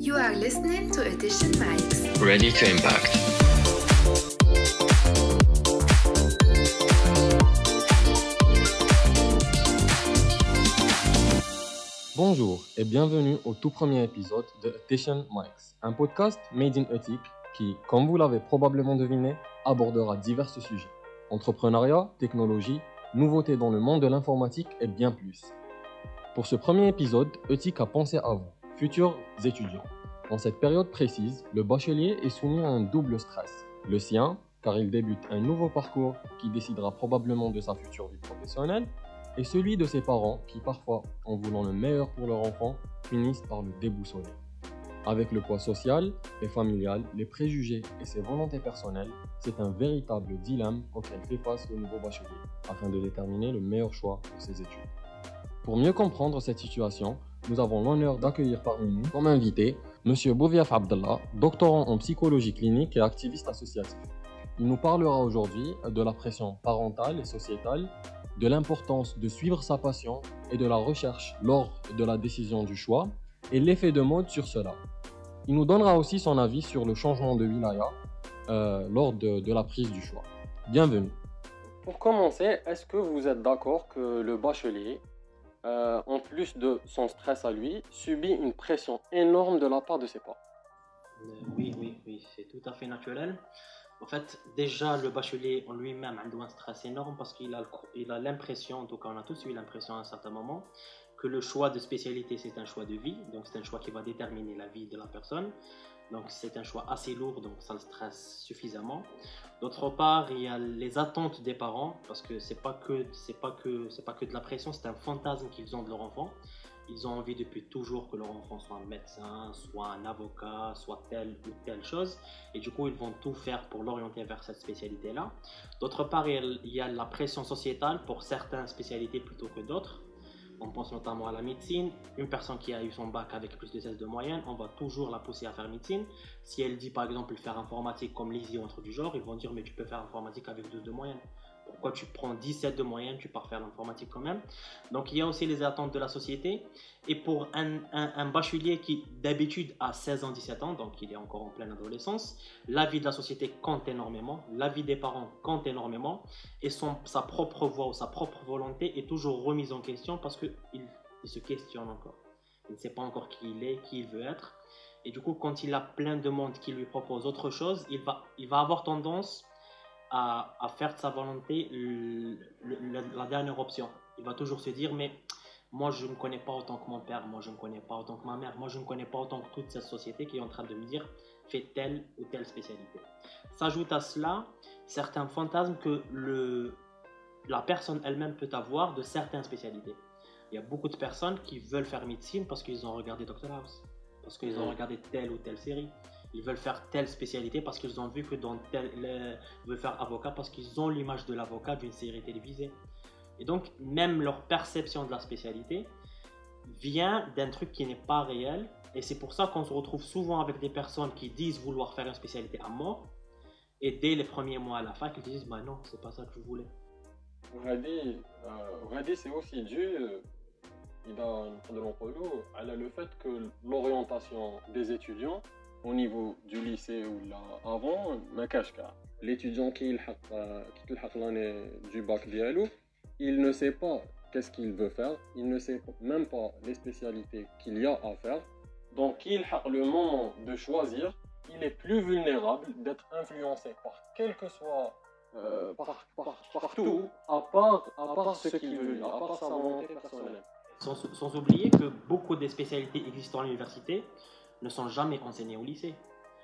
You are listening to Edition Mics. Ready to impact. Bonjour et bienvenue au tout premier épisode de Edition Mics, un podcast made in ethic qui, comme vous l'avez probablement deviné, abordera divers sujets. Entrepreneuriat, technologie, nouveautés dans le monde de l'informatique et bien plus. Pour ce premier épisode, Ethic a pensé à vous, futurs étudiants. Dans cette période précise, le bachelier est soumis à un double stress. Le sien, car il débute un nouveau parcours qui décidera probablement de sa future vie professionnelle, et celui de ses parents qui parfois, en voulant le meilleur pour leur enfant, finissent par le déboussoler. Avec le poids social et familial, les préjugés et ses volontés personnelles, c'est un véritable dilemme auquel fait face le nouveau bachelier, afin de déterminer le meilleur choix pour ses études. Pour mieux comprendre cette situation, nous avons l'honneur d'accueillir parmi nous, comme invité, M. Bouviaf Abdallah, doctorant en psychologie clinique et activiste associatif. Il nous parlera aujourd'hui de la pression parentale et sociétale, de l'importance de suivre sa passion et de la recherche lors de la décision du choix et l'effet de mode sur cela. Il nous donnera aussi son avis sur le changement de wilaya lors de la prise du choix. Bienvenue. Pour commencer, est-ce que vous êtes d'accord que le bachelier, en plus de son stress à lui, subit une pression énorme de la part de ses parents? Oui, c'est tout à fait naturel. En fait, déjà, le bachelier en lui-même a un stress énorme parce qu'il a l'impression, en tout cas on a tous eu l'impression à un certain moment, que le choix de spécialité c'est un choix de vie, donc c'est un choix qui va déterminer la vie de la personne. Donc c'est un choix assez lourd, donc ça le stresse suffisamment. D'autre part, il y a les attentes des parents, parce que c'est pas que de la pression, c'est un fantasme qu'ils ont de leur enfant. Ils ont envie depuis toujours que leur enfant soit un médecin, soit un avocat, soit telle ou telle chose. Et du coup, ils vont tout faire pour l'orienter vers cette spécialité-là. D'autre part, il y a la pression sociétale pour certaines spécialités plutôt que d'autres. On pense notamment à la médecine. Une personne qui a eu son bac avec plus de 16 de moyenne, on va toujours la pousser à faire médecine. Si elle dit par exemple faire informatique comme Lizzie ou un truc du genre, ils vont dire mais tu peux faire informatique avec 12 de moyenne. Pourquoi tu prends 17 de moyenne, tu pars faire l'informatique quand même. Donc il y a aussi les attentes de la société. Et pour un bachelier qui d'habitude a 16 ans, 17 ans, donc il est encore en pleine adolescence, la vie de la société compte énormément, la vie des parents compte énormément, et sa propre voix ou sa propre volonté est toujours remise en question parce qu'il se questionne encore. Il ne sait pas encore qui il est, qui il veut être. Et du coup, quand il a plein de monde qui lui propose autre chose, il va avoir tendance à faire de sa volonté la dernière option. Il va toujours se dire, mais moi je ne connais pas autant que mon père, moi je ne connais pas autant que ma mère, moi je ne connais pas autant que toute cette société qui est en train de me dire, fais telle ou telle spécialité. S'ajoute à cela certains fantasmes que la personne elle-même peut avoir de certaines spécialités. Il y a beaucoup de personnes qui veulent faire médecine parce qu'ils ont regardé Dr House, parce qu'ils ont regardé telle ou telle série. Ils veulent faire telle spécialité parce qu'ils ont vu que ils veulent faire avocat parce qu'ils ont l'image de l'avocat d'une série télévisée. Et donc, même leur perception de la spécialité vient d'un truc qui n'est pas réel. Et c'est pour ça qu'on se retrouve souvent avec des personnes qui disent vouloir faire une spécialité à mort. Et dès les premiers mois à la fac, ils disent bah non, c'est pas ça que je voulais. Radhi, c'est aussi dû à le fait que l'orientation des étudiants au niveau du lycée ou là avant, ma cache l'étudiant qui a l'année du bac diallo, il ne sait pas qu'est-ce qu'il veut faire, il ne sait même pas les spécialités qu'il y a à faire. Donc le moment de choisir, il est plus vulnérable d'être influencé par quel que soit partout, à part ce qu'il veut, à part sa volonté personnelle. Sans oublier que beaucoup des spécialités existant à l'université ne sont jamais enseignées au lycée.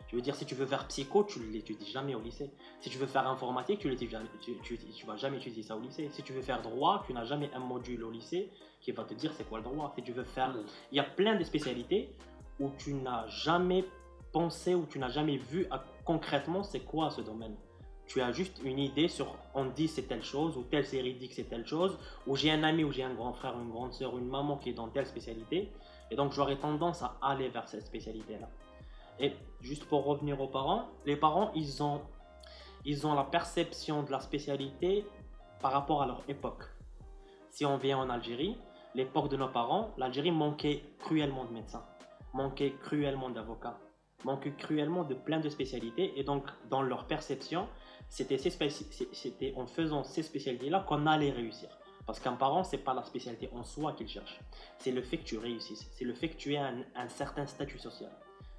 Je veux dire, si tu veux faire psycho, tu ne l'étudies jamais au lycée. Si tu veux faire informatique, tu ne vas jamais étudier ça au lycée. Si tu veux faire droit, tu n'as jamais un module au lycée qui va te dire c'est quoi le droit. Si tu veux faire... Il y a plein de spécialités où tu n'as jamais pensé, où tu n'as jamais vu concrètement c'est quoi ce domaine. Tu as juste une idée sur, on dit c'est telle chose, ou telle série dit que c'est telle chose, ou j'ai un ami, ou j'ai un grand frère, une grande soeur, une maman qui est dans telle spécialité, et donc j'aurais tendance à aller vers cette spécialité-là. Et juste pour revenir aux parents, les parents, ils ont la perception de la spécialité par rapport à leur époque. Si on vient en Algérie, l'époque de nos parents, l'Algérie manquait cruellement de médecins. manquait cruellement d'avocats, manquait cruellement de plein de spécialités. Et donc, dans leur perception, c'était en faisant ces spécialités-là qu'on allait réussir. Parce qu'un parent, ce n'est pas la spécialité en soi qu'il cherche. C'est le fait que tu réussisses. C'est le fait que tu aies un certain statut social.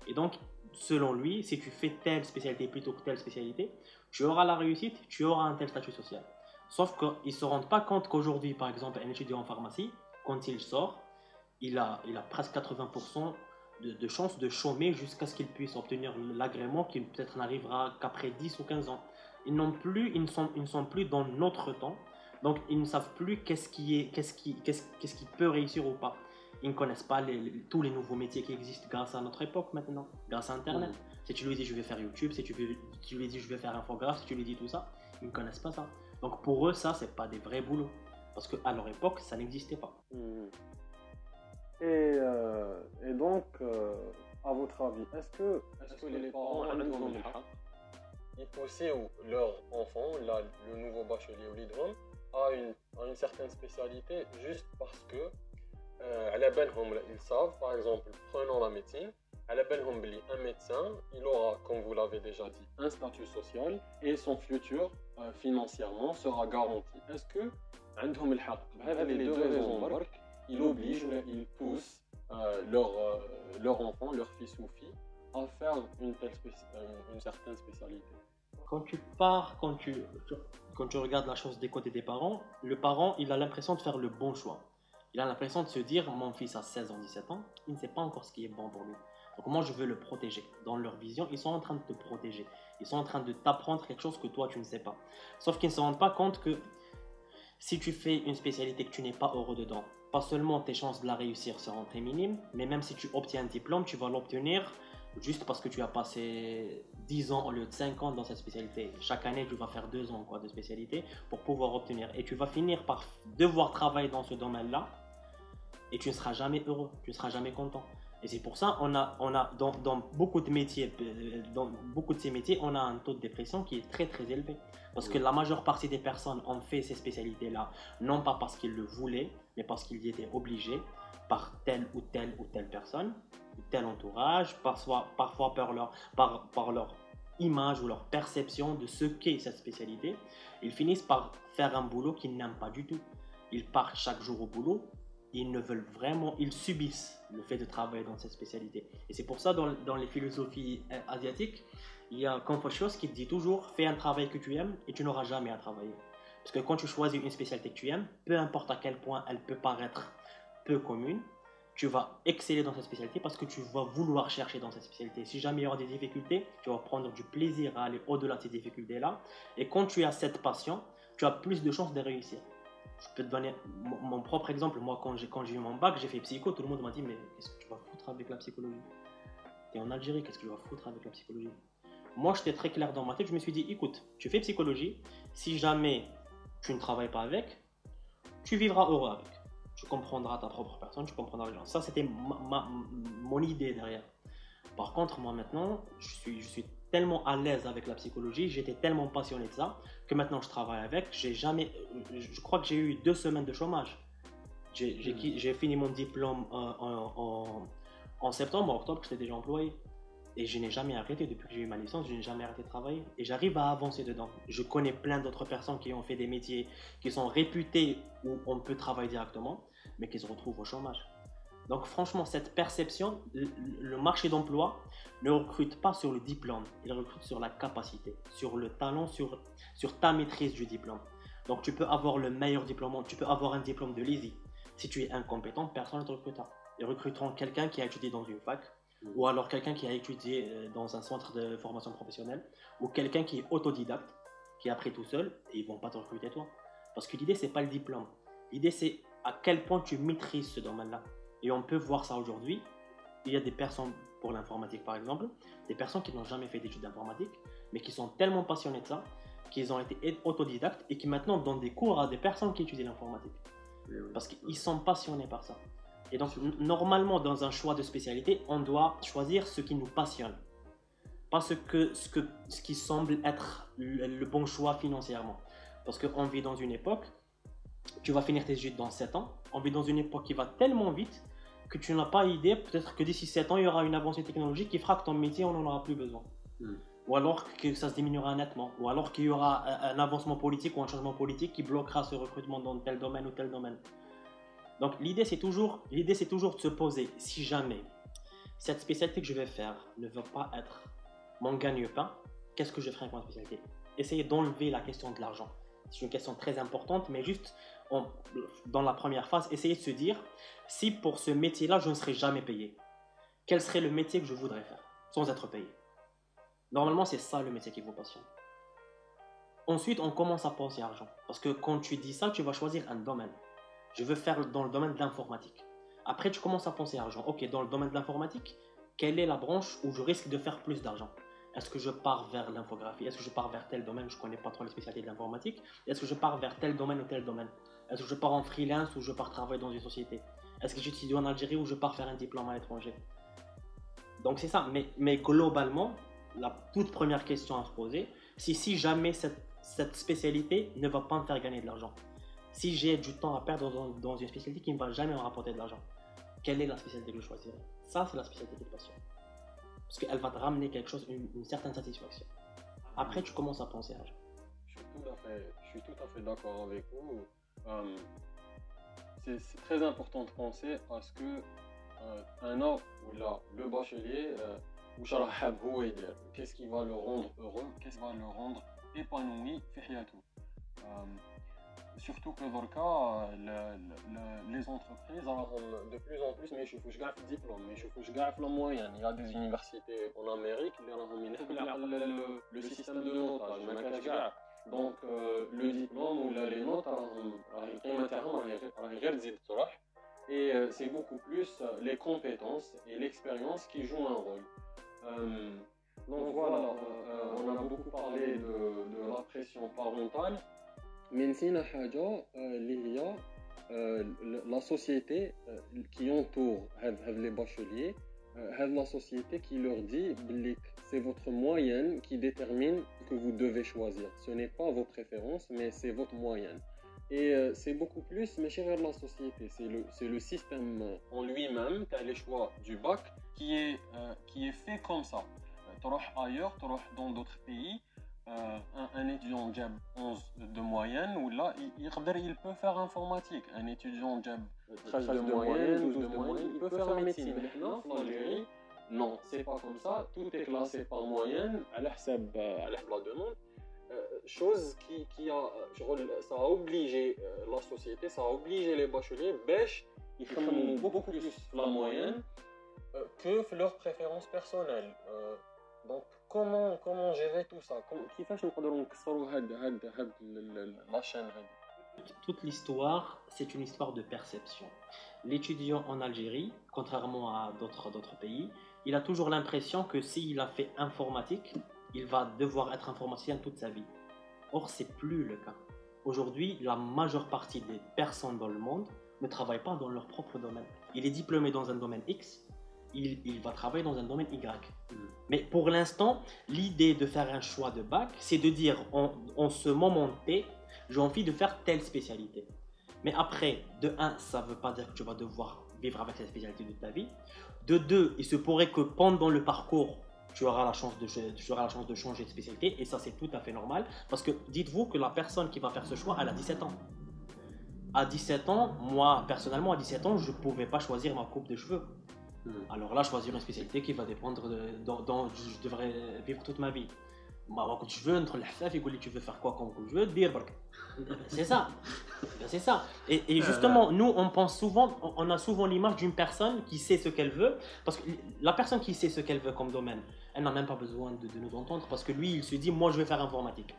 Et donc, selon lui, si tu fais telle spécialité plutôt que telle spécialité, tu auras la réussite, tu auras un tel statut social. Sauf qu'ils ne se rendent pas compte qu'aujourd'hui, par exemple, un étudiant en pharmacie, quand il sort, il a presque 80% de chances de chômer jusqu'à ce qu'il puisse obtenir l'agrément qu'il peut-être n'arrivera qu'après 10 ou 15 ans. Ils ne sont plus dans notre temps, donc ils ne savent plus qu'est-ce qui peut réussir ou pas. Ils ne connaissent pas tous les nouveaux métiers qui existent grâce à notre époque maintenant, grâce à Internet. Si tu lui dis je vais faire YouTube, si tu lui dis je vais faire infographe, si tu lui dis tout ça, ils ne connaissent pas ça. Donc pour eux, ça, c'est pas des vrais boulots. Parce qu'à leur époque, ça n'existait pas. Et donc, à votre avis, est-ce que les parents ils poussent leur enfant, là, le nouveau bachelier ou l'hydrome, à une certaine spécialité juste parce que ils savent, par exemple, prenons la médecine, un médecin, il aura, comme vous l'avez déjà dit, un statut social et son futur financièrement sera garanti. Est-ce que les deux raisons, ils obligent, ils poussent leur enfant, leur fils ou fille à faire une certaine spécialité? Quand tu regardes la chose des côtés des parents, le parent, il a l'impression de faire le bon choix. Il a l'impression de se dire, mon fils a 16 ans, 17 ans, il ne sait pas encore ce qui est bon pour lui. Donc moi, je veux le protéger. Dans leur vision, ils sont en train de te protéger. Ils sont en train de t'apprendre quelque chose que toi, tu ne sais pas. Sauf qu'ils ne se rendent pas compte que si tu fais une spécialité que tu n'es pas heureux dedans, pas seulement tes chances de la réussir seront très minimes, mais même si tu obtiens un diplôme, tu vas l'obtenir juste parce que tu as passé 10 ans au lieu de 5 ans dans cette spécialité. Chaque année, tu vas faire 2 ans de spécialité pour pouvoir obtenir. Et tu vas finir par devoir travailler dans ce domaine-là et tu ne seras jamais heureux, tu ne seras jamais content. Et c'est pour ça on a dans beaucoup de métiers, dans beaucoup de ces métiers, on a un taux de dépression qui est très très élevé. Parce que la majeure partie des personnes ont fait ces spécialités-là, non pas parce qu'ils le voulaient, mais parce qu'ils y étaient obligés par telle ou telle personne, ou tel entourage, parfois par leur image ou leur perception de ce qu'est cette spécialité. Ils finissent par faire un boulot qu'ils n'aiment pas du tout. Ils partent chaque jour au boulot. Ils subissent le fait de travailler dans cette spécialité. Et c'est pour ça, dans les philosophies asiatiques, il y a Confucius qui te dit toujours, fais un travail que tu aimes et tu n'auras jamais à travailler. Parce que quand tu choisis une spécialité que tu aimes, peu importe à quel point elle peut paraître peu commune, tu vas exceller dans cette spécialité parce que tu vas vouloir chercher dans cette spécialité. Si jamais il y aura des difficultés, tu vas prendre du plaisir à aller au-delà de ces difficultés-là. Et quand tu as cette passion, tu as plus de chances de réussir. Je peux te donner mon propre exemple. Moi, quand j'ai eu mon bac, j'ai fait psycho. Tout le monde m'a dit, mais qu'est-ce que tu vas foutre avec la psychologie? T'es en Algérie, qu'est-ce que tu vas foutre avec la psychologie? Moi, j'étais très clair dans ma tête. Je me suis dit, écoute, tu fais psychologie. Si jamais tu ne travailles pas avec, tu vivras heureux avec. Tu comprendras ta propre personne, tu comprendras les gens. Ça, c'était mon idée derrière. Par contre, moi, maintenant, je suis tellement à l'aise avec la psychologie, j'étais tellement passionné de ça, que maintenant je travaille avec, je crois que j'ai eu 2 semaines de chômage. J'ai fini mon diplôme en septembre, en octobre, j'étais déjà employé. Et je n'ai jamais arrêté, depuis que j'ai eu ma licence, je n'ai jamais arrêté de travailler. Et j'arrive à avancer dedans. Je connais plein d'autres personnes qui ont fait des métiers qui sont réputés où on peut travailler directement, mais qui se retrouvent au chômage. Donc franchement, cette perception, le marché d'emploi ne recrute pas sur le diplôme, il recrute sur la capacité, sur le talent, sur ta maîtrise du diplôme. Donc tu peux avoir le meilleur diplôme, tu peux avoir un diplôme de l'ESI. Si tu es incompétent, personne ne te recrutera. Ils recruteront quelqu'un qui a étudié dans une fac, ou alors quelqu'un qui a étudié dans un centre de formation professionnelle, ou quelqu'un qui est autodidacte, qui a appris tout seul, et ils ne vont pas te recruter toi. Parce que l'idée, ce n'est pas le diplôme. L'idée, c'est à quel point tu maîtrises ce domaine-là. Et on peut voir ça aujourd'hui. Il y a des personnes, pour l'informatique par exemple, des personnes qui n'ont jamais fait d'études d'informatique, mais qui sont tellement passionnées de ça, qu'ils ont été autodidactes et qui maintenant donnent des cours à des personnes qui étudient l'informatique. Parce qu'ils sont passionnés par ça. Et donc, normalement, dans un choix de spécialité, on doit choisir ce qui nous passionne. Pas ce qui semble être le bon choix financièrement. Parce qu'on vit dans une époque, tu vas finir tes études dans 7 ans, on vit dans une époque qui va tellement vite que tu n'as pas idée, peut-être que d'ici 7 ans, il y aura une avancée technologique qui fera que ton métier, on n'en aura plus besoin. Ou alors que ça se diminuera nettement, ou alors qu'il y aura un avancement politique ou un changement politique qui bloquera ce recrutement dans tel domaine ou tel domaine. Donc l'idée c'est toujours de se poser, si jamais cette spécialité que je vais faire ne va pas être mon gagne-pain, qu'est-ce que je ferai avec ma spécialité? Essayez d'enlever la question de l'argent. C'est une question très importante, mais juste dans la première phase, essayez de se dire, si pour ce métier-là je ne serais jamais payé, quel serait le métier que je voudrais faire sans être payé? Normalement, c'est ça le métier qui vous passionne. Ensuite, on commence à penser argent. Parce que quand tu dis ça, tu vas choisir un domaine. Je veux faire dans le domaine de l'informatique. Après, tu commences à penser argent. Ok, dans le domaine de l'informatique, quelle est la branche où je risque de faire plus d'argent? Est-ce que je pars vers l'infographie? Est-ce que je pars vers tel domaine? Je ne connais pas trop les spécialités de l'informatique. Est-ce que je pars vers tel domaine ou tel domaine? Est-ce que je pars en freelance ou je pars travailler dans une société? Est-ce que j'étudie en Algérie ou je pars faire un diplôme à l'étranger? Donc c'est ça. Mais globalement, la toute première question à se poser, c'est si jamais cette spécialité ne va pas me faire gagner de l'argent. Si j'ai du temps à perdre dans une spécialité qui ne va jamais me rapporter de l'argent, quelle est la spécialité que je choisirai? Ça, c'est la spécialité qui te passionne. Parce qu'elle va te ramener quelque chose, une certaine satisfaction. Après, tu commences à penser à l'argent. Je suis tout à fait d'accord avec vous. C'est très important de penser à ce que un homme ou là, le bachelier, qu'est-ce qui va le rendre heureux, qu'est-ce qui va le rendre épanoui في حياته. Surtout que dans le cas, les entreprises de plus en plus, mais je fais gaffe diplôme, mais je fais gaffe la moyenne. Il y a des universités en Amérique qui ont le système de notage, donc le diplôme ou les notes, et c'est beaucoup plus les compétences et l'expérience qui jouent un rôle. Donc voilà, on a beaucoup parlé de la pression parentale. Mais نسينا حاجة اللي هي la société qui entoure les bacheliers, la société qui leur dit que c'est votre moyenne qui détermine que vous devez choisir. Ce n'est pas vos préférences, mais c'est votre moyenne. Et c'est beaucoup plus, mais chez la société, c'est le système en lui-même, tu as les choix du bac qui est fait comme ça. Tu vas ailleurs, tu vas dans d'autres pays. Un étudiant JAB 11 de moyenne, ou là, il peut faire informatique. Un étudiant JAB 13 de moyenne, 12 de moyenne, il peut faire médecine. Maintenant, en Algérie, non, c'est pas comme ça. Tout est classé par moyenne, à la demande. Chose ça a obligé la société, ça a obligé les bacheliers, ils font beaucoup plus la moyenne que leurs préférences personnelles. Donc, comment gérer tout ça? كيفاش نقدروا نكسروا la chaîne? Toute l'histoire, c'est une histoire de perception. L'étudiant en Algérie, contrairement à d'autres pays, il a toujours l'impression que s'il a fait informatique, il va devoir être informaticien toute sa vie. Or, c'est plus le cas. Aujourd'hui, la majeure partie des personnes dans le monde ne travaillent pas dans leur propre domaine. Il est diplômé dans un domaine X, il va travailler dans un domaine Y. Mais pour l'instant, l'idée de faire un choix de bac, c'est de dire en ce moment T, j'ai envie de faire telle spécialité. Mais après, de 1, ça ne veut pas dire que tu vas devoir vivre avec cette spécialité toute ta vie. De 2, il se pourrait que pendant le parcours, tu auras la chance de changer de spécialité. Et ça, c'est tout à fait normal. Parce que dites-vous que la personne qui va faire ce choix, elle a 17 ans. À 17 ans, moi, personnellement, à 17 ans, je ne pouvais pas choisir ma coupe de cheveux. Alors là, choisir une spécialité qui va dépendre dont je devrais vivre toute ma vie. Quand tu veux, entre les tu veux faire quoi comme je veux dire. C'est ça. C'est ça. Et justement, nous, on a souvent l'image d'une personne qui sait ce qu'elle veut. Parce que la personne qui sait ce qu'elle veut comme domaine, elle n'a même pas besoin de nous entendre. Parce que lui, il se dit, moi, je vais faire informatique.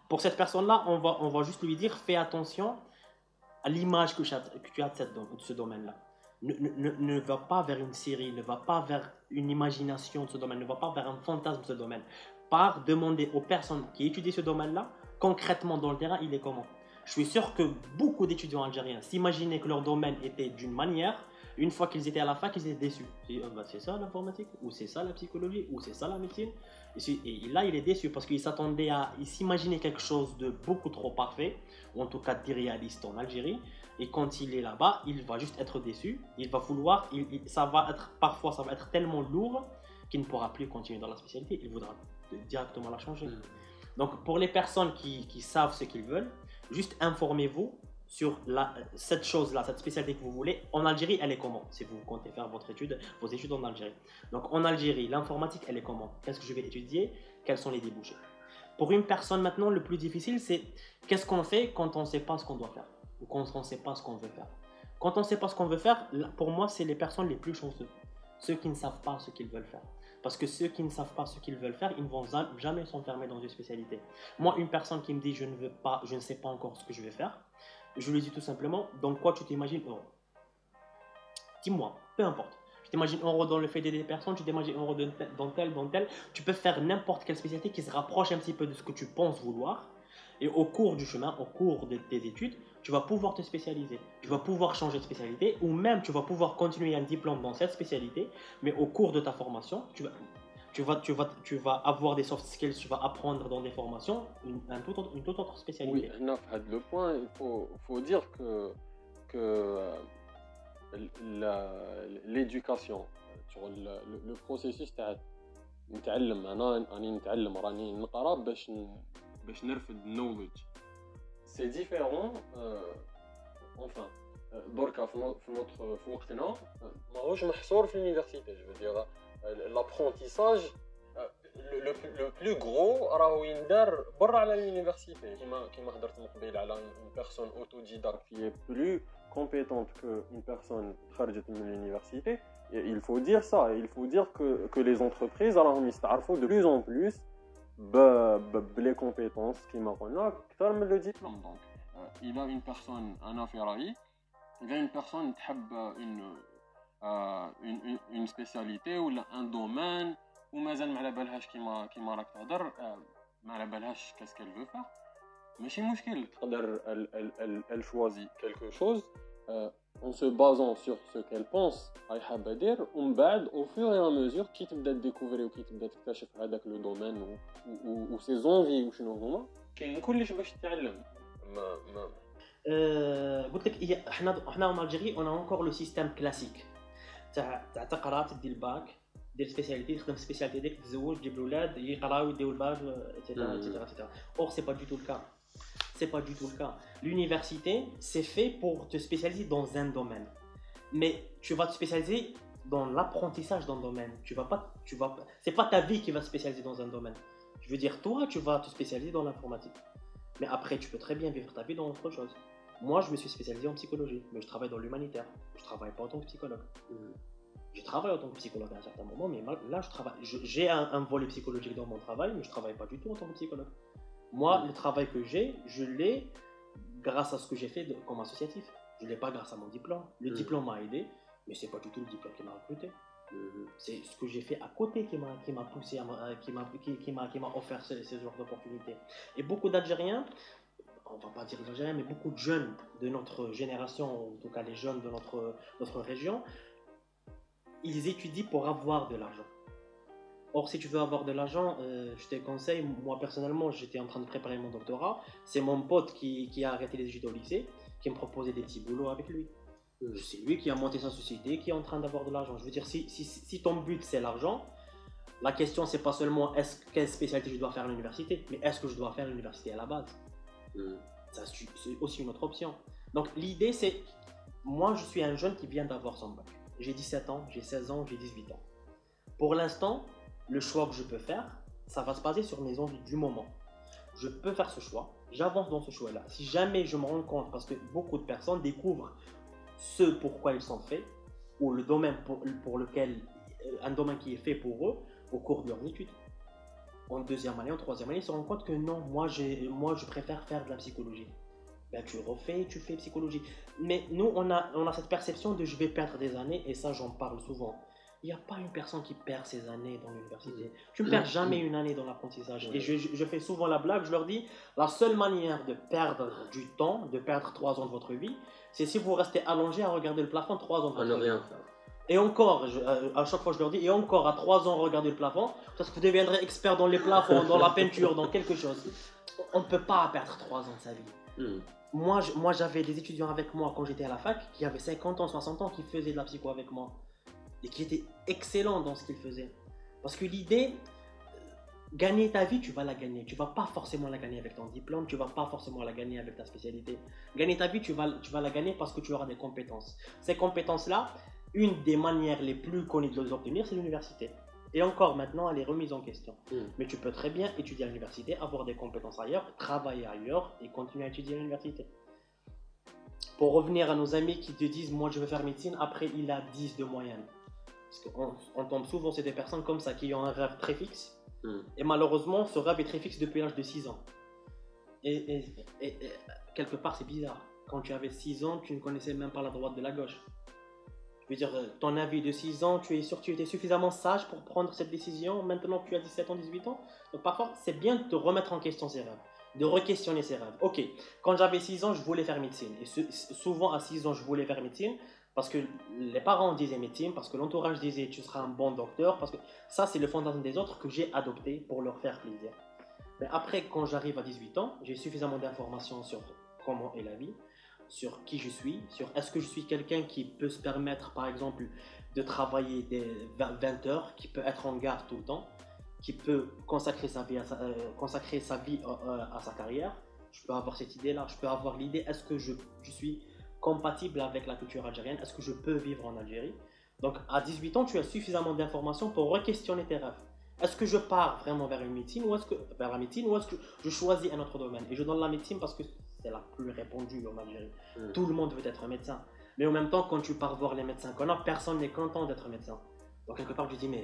Pour cette personne-là, on va juste lui dire, fais attention à l'image que tu as de ce domaine-là. Ne va pas vers une série, ne va pas vers une imagination de ce domaine, ne va pas vers un fantasme de ce domaine. Par demander aux personnes qui étudient ce domaine-là, concrètement dans le terrain, il est comment? Je suis sûr que beaucoup d'étudiants algériens s'imaginaient que leur domaine était d'une manière, Une fois qu'ils étaient à la fac, ils étaient déçus. C'est ça l'informatique, ou c'est ça la psychologie, ou c'est ça la médecine. Et là, il est déçu parce qu'il s'attendait il s'imaginait quelque chose de beaucoup trop parfait, ou en tout cas d'irréaliste en Algérie. Et quand il est là-bas, il va juste être déçu. Il va vouloir, parfois ça va être tellement lourd qu'il ne pourra plus continuer dans la spécialité. Il voudra directement la changer. Donc pour les personnes qui savent ce qu'ils veulent, juste informez-vous sur cette chose-là, cette spécialité que vous voulez. En Algérie, elle est comment? Si vous comptez faire vos études en Algérie. Donc en Algérie, l'informatique, elle est comment? Qu'est-ce que je vais étudier? Quels sont les débouchés? Pour une personne maintenant, le plus difficile, c'est qu'est-ce qu'on fait quand on ne sait pas ce qu'on doit faire? Ou quand on ne sait pas ce qu'on veut faire? Quand on ne sait pas ce qu'on veut faire, pour moi, c'est les personnes les plus chanceuses. Ceux qui ne savent pas ce qu'ils veulent faire. Parce que ceux qui ne savent pas ce qu'ils veulent faire, ils ne vont jamais s'enfermer dans une spécialité. Moi, une personne qui me dit je ne sais pas encore ce que je vais faire, je lui dis tout simplement, dans quoi tu t'imagines heureux? Dis-moi, peu importe. Tu t'imagines heureux dans le fait d'aider des personnes, tu t'imagines heureux dans tel. Tu peux faire n'importe quelle spécialité qui se rapproche un petit peu de ce que tu penses vouloir. Et au cours du chemin, au cours de tes études, tu vas pouvoir te spécialiser. Tu vas pouvoir changer de spécialité ou même tu vas pouvoir continuer un diplôme dans cette spécialité. Mais au cours de ta formation, tu vas avoir des soft skills, tu vas apprendre dans des formations une toute autre spécialité. Oui, le point, il faut dire que l'éducation, le processus تاع نتعلم انا راني نتعلم راني نقرا باش نرفد knowledge c'est différent enfin دركا في وقتنا ماهوش محصور في l'université je veux dire l'apprentissage le plus gros راهو يندار برا على l'université كيما هضرت من قبيل على une personne autodidacte qui est plus compétente qu'une personne خرجت من l'université. Il faut dire ça, il faut dire que les entreprises راهم يستعرفوا de plus en plus les compétences كيما قلنا اكثر من le diplôme. Donc il a une personne انا في رايي il a une personne تحب une spécialité ou un domaine ومازال ما على بالهاش كيما راك تهضر ما على بالهاش qu'est-ce qu'elle veut faire. ماشي مشكل تقدر elle choisit quelque chose en se basant sur ce qu'elle pense راهي حابه دير ومن بعد au fur et à mesure كي تبدا تديكوفري وكي تبدا تكتشف هذاك لو دومين و سي زونفي وشنو هما كاين كلش باش تتعلم ما قلت لك احنا en Algérie on a encore le système classique تاع تقرا تدي الباك دير سبيسياليتي تخدم سبيسياليتي ديك تزوج تجيب الاولاد يقراو يديو الباك etc. Or c'est pas du tout le cas. C'est pas du tout le cas. L'université, c'est fait pour te spécialiser dans un domaine. Mais tu vas te spécialiser dans l'apprentissage d'un domaine. C'est pas ta vie qui va se spécialiser dans un domaine. Je veux dire, toi, tu vas te spécialiser dans l'informatique. Mais après, tu peux très bien vivre ta vie dans autre chose. Moi, je me suis spécialisé en psychologie, mais je travaille dans l'humanitaire. Je travaille pas en tant que psychologue. Je travaille en tant que psychologue à un certain moment, mais là, j'ai un volet psychologique dans mon travail, mais je travaille pas du tout en tant que psychologue. Moi, le travail que j'ai, je l'ai grâce à ce que j'ai fait comme associatif. Je ne l'ai pas grâce à mon diplôme. Le diplôme m'a aidé, mais ce n'est pas du tout le diplôme qui m'a recruté. C'est ce que j'ai fait à côté qui m'a poussé, qui m'a offert ces genres d'opportunités. Et beaucoup d'Algériens, on ne va pas dire d'Algériens, mais beaucoup de jeunes de notre génération, en tout cas les jeunes de notre région, ils étudient pour avoir de l'argent. Or, si tu veux avoir de l'argent, je te conseille, moi personnellement, j'étais en train de préparer mon doctorat, c'est mon pote qui a arrêté les études au lycée, qui me proposait des petits boulots avec lui. C'est lui qui a monté sa société, qui est en train d'avoir de l'argent. Je veux dire, si ton but c'est l'argent, la question c'est pas seulement quelle spécialité je dois faire à l'université, mais est-ce que je dois faire l'université à la base. Ça, c'est aussi une autre option. Donc l'idée c'est, moi je suis un jeune qui vient d'avoir son bac. J'ai 17 ans, j'ai 16 ans, j'ai 18 ans. Pour l'instant, le choix que je peux faire, ça va se baser sur mes envies du moment. Je peux faire ce choix, j'avance dans ce choix-là. Si jamais je me rends compte, parce que beaucoup de personnes découvrent ce pourquoi ils sont faits, ou le domaine pour lequel, un domaine qui est fait pour eux, au cours de leurs études. En deuxième année, en troisième année, ils se rendent compte que non, moi je préfère faire de la psychologie. Ben, tu fais psychologie. Mais nous, on a cette perception de je vais perdre des années, et ça j'en parle souvent. il n'y a pas une personne qui perd ses années dans l'université. Tu ne perds jamais une année dans l'apprentissage. Et je fais souvent la blague, je leur dis, la seule manière de perdre du temps, de perdre 3 ans de votre vie, c'est si vous restez allongé à regarder le plafond 3 ans de votre vie. rien faire. Et encore, à chaque fois je leur dis, et encore à 3 ans regardez le plafond, parce que vous deviendrez expert dans les plafonds, dans la peinture, dans quelque chose. On ne peut pas perdre 3 ans de sa vie. Moi j'avais des étudiants avec moi quand j'étais à la fac, qui avaient 50 ans, 60 ans, qui faisaient de la psycho avec moi. Et qui étaient excellents dans ce qu'ils faisaient. Parce que l'idée, gagner ta vie, tu vas la gagner. Tu ne vas pas forcément la gagner avec ton diplôme, tu ne vas pas forcément la gagner avec ta spécialité. Gagner ta vie, tu vas la gagner parce que tu auras des compétences. Ces compétences-là, une des manières les plus connues de les obtenir, c'est l'université. Et encore maintenant, elle est remise en question. Mais tu peux très bien étudier à l'université, avoir des compétences ailleurs, travailler ailleurs et continuer à étudier à l'université. Pour revenir à nos amis qui te disent « moi je veux faire médecine », après il a 10 de moyenne. Parce qu'on tombe souvent, c'est des personnes comme ça qui ont un rêve très fixe. Et malheureusement, ce rêve est très fixe depuis l'âge de 6 ans. Et quelque part, c'est bizarre. Quand tu avais 6 ans, tu ne connaissais même pas la droite de la gauche. Je veux dire, ton avis de 6 ans, tu étais suffisamment sage pour prendre cette décision. Maintenant que tu as 17 ans, 18 ans. Donc parfois, c'est bien de te remettre en question ses rêves. De re-questionner ses rêves. Ok, quand j'avais 6 ans, je voulais faire médecine. Et souvent, à 6 ans, je voulais faire médecine. Parce que les parents disaient médecine, parce que l'entourage disait tu seras un bon docteur, parce que ça c'est le fantasme des autres que j'ai adopté pour leur faire plaisir. Mais après, quand j'arrive à 18 ans, j'ai suffisamment d'informations sur comment est la vie, sur qui je suis, sur est-ce que je suis quelqu'un qui peut se permettre par exemple de travailler des 20 heures, qui peut être en gare tout le temps, qui peut consacrer sa vie à sa carrière. Je peux avoir cette idée-là, je peux avoir l'idée est-ce que je suis compatible avec la culture algérienne, est-ce que je peux vivre en Algérie? Donc à 18 ans, tu as suffisamment d'informations pour re-questionner tes rêves. Est-ce que je pars vraiment vers la médecine ou est-ce que je choisis un autre domaine? Et je donne la médecine parce que c'est la plus répandue en Algérie. Tout le monde veut être médecin. Mais en même temps, quand tu pars voir les médecins qu'on a, personne n'est content d'être médecin. Donc quelque part, tu dis, mais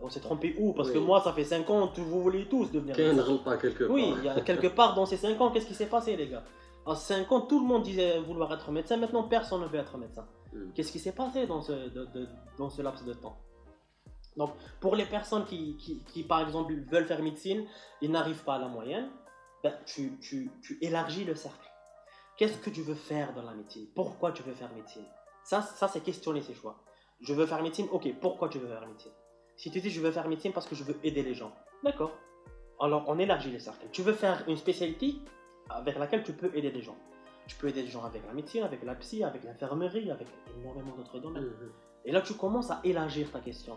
on s'est trompé où? Parce que moi, ça fait 5 ans, vous voulez tous devenir médecin. Pas quelque part. Oui, il y a quelque part dans ces 5 ans, qu'est-ce qui s'est passé, les gars? À 5 ans, tout le monde disait vouloir être médecin. Maintenant, personne ne veut être médecin. Qu'est-ce qui s'est passé dans ce laps de temps? Donc, pour les personnes qui, par exemple, veulent faire médecine, ils n'arrivent pas à la moyenne, ben, tu élargis le cercle. Qu'est-ce que tu veux faire dans la médecine? Pourquoi tu veux faire médecine? Ça c'est questionner ses choix. Je veux faire médecine, ok, pourquoi tu veux faire médecine? Si tu dis je veux faire médecine parce que je veux aider les gens, d'accord. Alors, on élargit le cercle. Tu veux faire une spécialité avec laquelle tu peux aider des gens. Tu peux aider des gens avec la médecine, avec la psy, avec l'infirmerie, avec énormément d'autres domaines. Et là, tu commences à élargir ta question.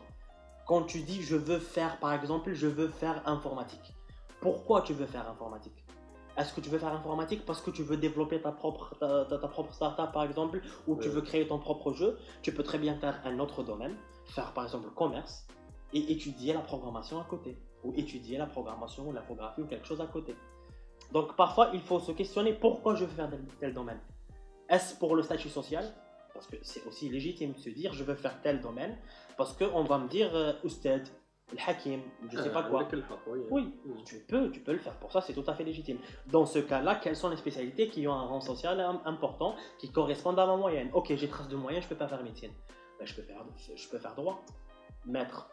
Quand tu dis je veux faire, par exemple, je veux faire informatique. Pourquoi tu veux faire informatique? Est-ce que tu veux faire informatique parce que tu veux développer ta propre startup, par exemple, ou tu veux créer ton propre jeu? Tu peux très bien faire un autre domaine, faire par exemple le commerce, et étudier la programmation à côté, ou étudier la programmation, l'infographie ou quelque chose à côté. Donc parfois, il faut se questionner pourquoi je veux faire tel domaine. Est-ce pour le statut social? Parce que c'est aussi légitime de se dire je veux faire tel domaine, parce qu'on va me dire Oustad, le Hakim, je sais pas quoi. Oui, tu peux le faire. Pour ça, c'est tout à fait légitime. Dans ce cas-là, quelles sont les spécialités qui ont un rang social important, qui correspondent à ma moyenne? Ok, j'ai trace de moyenne, je peux pas faire médecine. Ben, je peux faire droit. Maître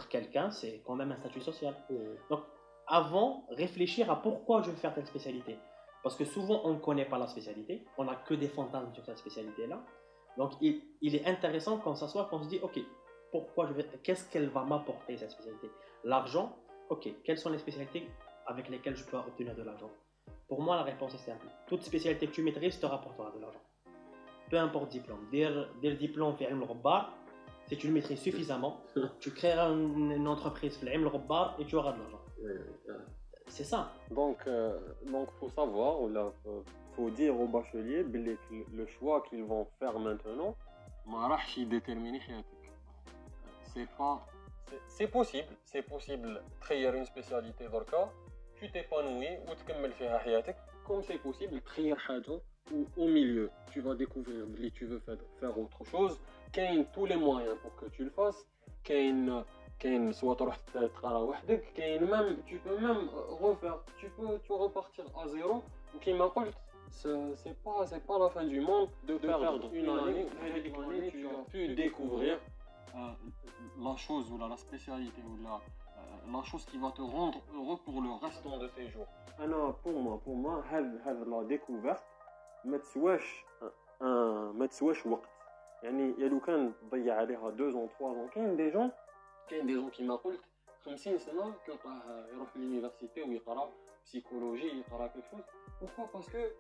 quelqu'un, c'est quand même un statut social. Donc, avant, réfléchir à pourquoi je veux faire telle spécialité. Parce que souvent, on ne connaît pas la spécialité, on n'a que des fantasmes sur cette spécialité-là. Donc, il est intéressant qu'on s'assoit, qu'on se dit, ok, qu'est-ce qu'elle va m'apporter cette spécialité? L'argent, ok, quelles sont les spécialités avec lesquelles je peux obtenir de l'argent? Pour moi, la réponse est simple. Toute spécialité que tu maîtrises te rapportera de l'argent. Peu importe le diplôme. Dès le diplôme, fait le rebbar, si tu le maîtrises suffisamment, tu créeras une entreprise, fait le rebbar, et tu auras de l'argent. C'est ça. Donc faut savoir, faut dire aux bacheliers que le choix qu'ils vont faire maintenant, déterminer. C'est possible de créer une spécialité دركا, tu t'épanouis ou تكمل فيها حياتك, comme c'est possible de créer حاجة où au milieu tu vas découvrir que tu veux faire autre chose, كاين tous les moyens pour que tu le fasses, كاين soit تروح تقرا وحدك, كاين même tu peux même refaire, tu repartir à zéro, وكيما قلت c'est pas la fin du monde de perdre une année, tu vas pu découvrir la chose ou la spécialité ou la chose qui va te rendre heureux pour le restant de tes jours. Pour moi, la découverte ما تسواش وقت. يعني لو كان ضيع عليها 2 ans 3 ans كاين دي جون كيما قلت 50 سنه كيلقاه يروح للونيفرسيتي ويقرا بسيكولوجي يقرا كيفاش. pourquoi parce que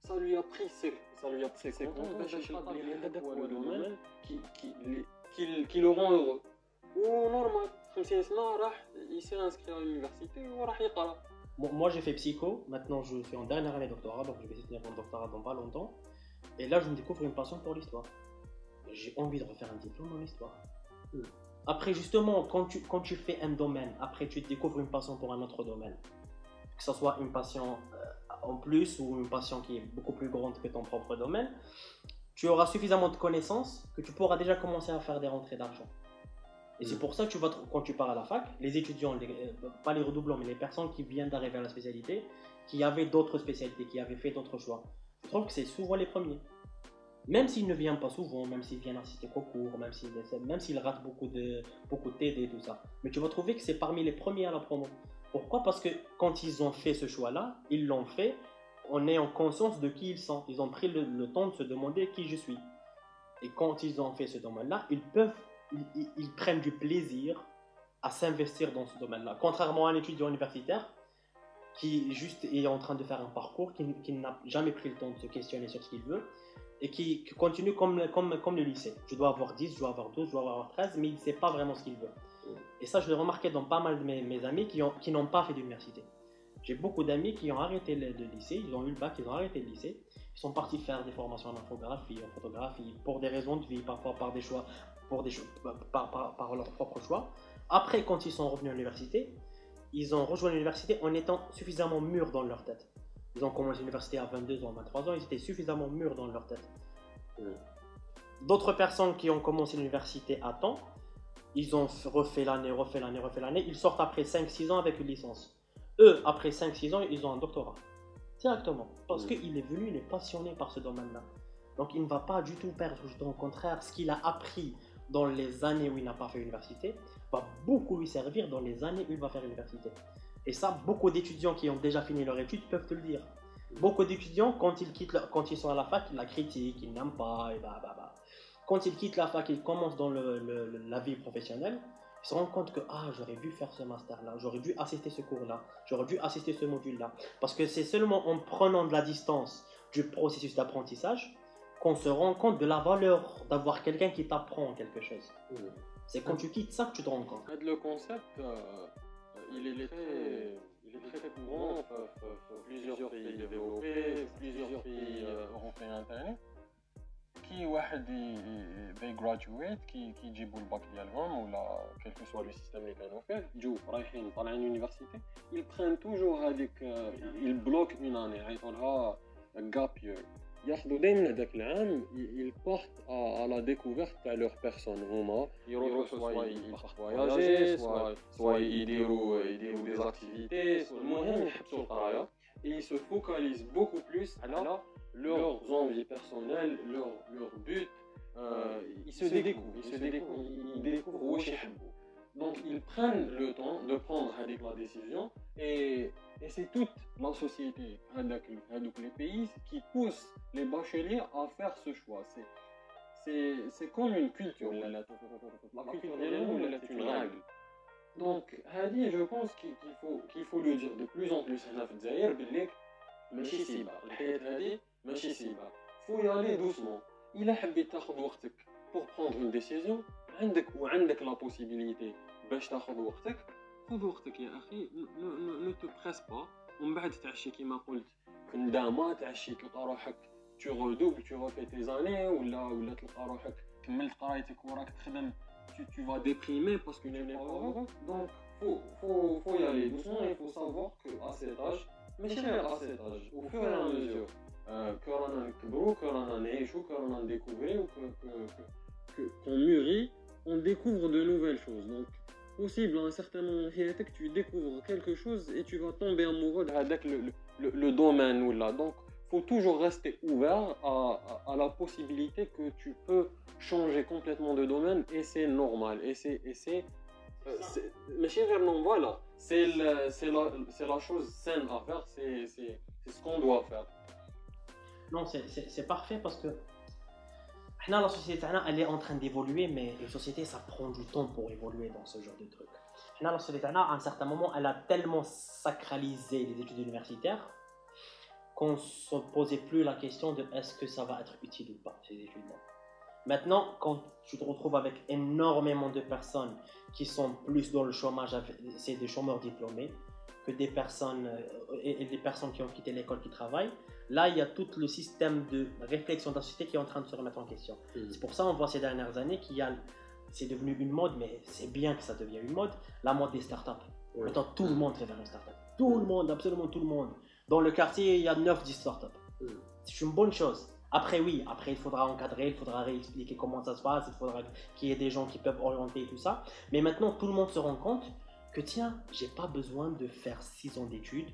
ça lui a pris 50 ans باش يلقى بلي هذاك هو لو دومين qui le rend heureux. ونورمال 50 سنه راح يصير انسكري à l'université وراح يقرا. Moi, j'ai fait psycho. Maintenant, je suis en dernière année doctorat, donc je vais soutenir mon doctorat dans pas longtemps. Et là, je me découvre une passion pour l'histoire. J'ai envie de refaire un diplôme en histoire. Après, justement, quand tu fais un domaine, après tu découvres une passion pour un autre domaine. Que ce soit une passion en plus ou une passion qui est beaucoup plus grande que ton propre domaine, tu auras suffisamment de connaissances que tu pourras déjà commencer à faire des rentrées d'argent. Et c'est pour ça que quand tu pars à la fac, les étudiants, pas les redoublants, mais les personnes qui viennent d'arriver à la spécialité, qui avaient d'autres spécialités, qui avaient fait d'autres choix, je trouve que c'est souvent les premiers. Même s'ils ne viennent pas souvent, même s'ils viennent assister qu'aux cours, même s'ils ratent beaucoup de TD et tout ça. Mais tu vas trouver que c'est parmi les premiers à la promo. Pourquoi? Parce que quand ils ont fait ce choix-là, ils l'ont fait en ayant conscience de qui ils sont. Ils ont pris le temps de se demander qui je suis. Et quand ils ont fait ce domaine-là, ils prennent du plaisir à s'investir dans ce domaine-là. Contrairement à un étudiant universitaire qui juste est en train de faire un parcours, qui n'a jamais pris le temps de se questionner sur ce qu'il veut et qui continue comme le lycée. Je dois avoir 10, je dois avoir 12, je dois avoir 13, mais il ne sait pas vraiment ce qu'il veut. Et ça, je l'ai remarqué dans pas mal de mes amis qui n'ont pas fait d'université. J'ai beaucoup d'amis qui ont arrêté le lycée, ils ont eu le bac, ils ont arrêté le lycée. Ils sont partis faire des formations en infographie, en photographie, pour des raisons de vie, parfois par des choix, par leur propre choix. Après, quand ils sont revenus à l'université, ils ont rejoint l'université en étant suffisamment mûrs dans leur tête. Ils ont commencé l'université à 22 ans, 23 ans, ils étaient suffisamment mûrs dans leur tête. D'autres personnes qui ont commencé l'université à temps, ils ont refait l'année, ils sortent après 5-6 ans avec une licence. Eux, après 5-6 ans, ils ont un doctorat. Directement. Parce qu'il est venu, il est passionné par ce domaine-là. Donc il ne va pas du tout perdre. Au contraire, ce qu'il a appris dans les années où il n'a pas fait l'université va beaucoup lui servir dans les années où il va faire l'université. Et ça, beaucoup d'étudiants qui ont déjà fini leur étude peuvent te le dire. Beaucoup d'étudiants, quand ils sont à la fac, ils la critiquent, ils n'aiment pas, et Quand ils quittent la fac, ils commencent dans la vie professionnelle, ils se rendent compte que j'aurais dû faire ce master-là, j'aurais dû assister ce cours-là, j'aurais dû assister ce module-là. Parce que c'est seulement en prenant de la distance du processus d'apprentissage qu'on se rend compte de la valeur d'avoir quelqu'un qui t'apprend quelque chose. C'est quand tu quittes ça que tu te rends compte. Le concept, il est très courant dans plusieurs pays développés, plusieurs pays européens. كي واحد بيجرادويت كيجيبوا الباك ديالهم ولا كيلكو سوا لو سيستيم اللي كانوا فيه جو رايحين طالعين يونيفرسيتي ils prennent toujours هذيك ils bloquent une année يعيطوا لها gap year ياخذوا دائما هذاك العام ils partent à la découverte تاع leur personne هما يروحوا سوا يفواياجي سوا يديروا des activités المهم يحبسوا القرايه et ils se focalisent beaucoup plus على leurs envies personnelles, leur but, ils se découvrent, ils découvrent où ils sont. Donc ils prennent le temps de prendre la décision et c'est toute la société, les pays qui poussent les bacheliers à faire ce choix. C'est comme une culture, la culture est une règle. Donc je pense qu'il faut le dire de plus en plus هنا في الجزائر باللي ماشي سيبه الحياة هذه ماشي سيبه faut y aller doucement. إلا حبيت تاخذ وقتك pour prendre une décision عندك la possibilité باش تاخذ وقتك خذ وقتك يا أخي ne te presse pas ومن بعد تعشي كيما قلت كندامة تعشي تلقى روحك tu redoubles tu refais tes années ولا تلقى روحك كملت قرايتك وراك تخدم tu vas déprimer parce que tu n'es pas heureux. Donc faut y aller doucement et il faut savoir que à cet âge ماشي غير à cet âge au fur et à mesure que رانا نكبروا que رانا نعيشوا que رانا نديكوفريو qu'on mûrit on découvre de nouvelles choses. Donc possible à un certain moment حياتك tu découvres quelque chose et tu vas tomber amoureux de le domaine ou là. Donc faut toujours rester ouvert à la possibilité que tu peux changer complètement de domaine et c'est normal. Mais voilà, c'est la chose saine à faire, c'est ce qu'on doit faire. Non, c'est parfait parce que là, la société, elle est en train d'évoluer, mais une société, ça prend du temps pour évoluer dans ce genre de trucs. Là, la société, à un certain moment, elle a tellement sacralisé les études universitaires qu'on ne se posait plus la question de est-ce que ça va être utile ou pas, ces études-là. Maintenant, quand tu te retrouves avec énormément de personnes qui sont plus dans le chômage, c'est des chômeurs diplômés, que des personnes, et des personnes qui ont quitté l'école qui travaillent, là, il y a tout le système de réflexion de la société qui est en train de se remettre en question. C'est pour ça qu'on voit ces dernières années c'est devenu une mode, mais c'est bien que ça devienne une mode, la mode des startups. Maintenant, tout le monde fait vers une startup. Tout le monde, absolument tout le monde. Dans le quartier, il y a 9-10 startups. C'est une bonne chose. Après, il faudra encadrer, il faudra réexpliquer comment ça se passe, il faudra qu'il y ait des gens qui peuvent orienter et tout ça. Mais maintenant, tout le monde se rend compte que tiens, j'ai pas besoin de faire 6 ans d'études,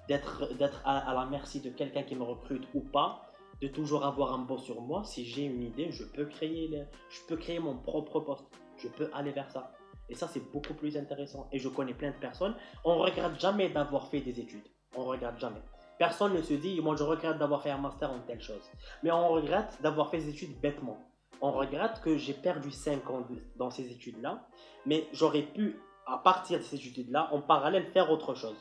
d'être à la merci de quelqu'un qui me recrute ou pas, de toujours avoir un boss sur moi. Si j'ai une idée, je peux créer mon propre poste, je peux aller vers ça. Et ça, c'est beaucoup plus intéressant. Et je connais plein de personnes, on ne regrette jamais d'avoir fait des études. On ne regrette jamais. Personne ne se dit, moi je regrette d'avoir fait un master en telle chose. Mais on regrette d'avoir fait des études bêtement. On regrette que j'ai perdu 5 ans dans ces études-là, mais j'aurais pu, à partir de ces études-là, en parallèle, faire autre chose.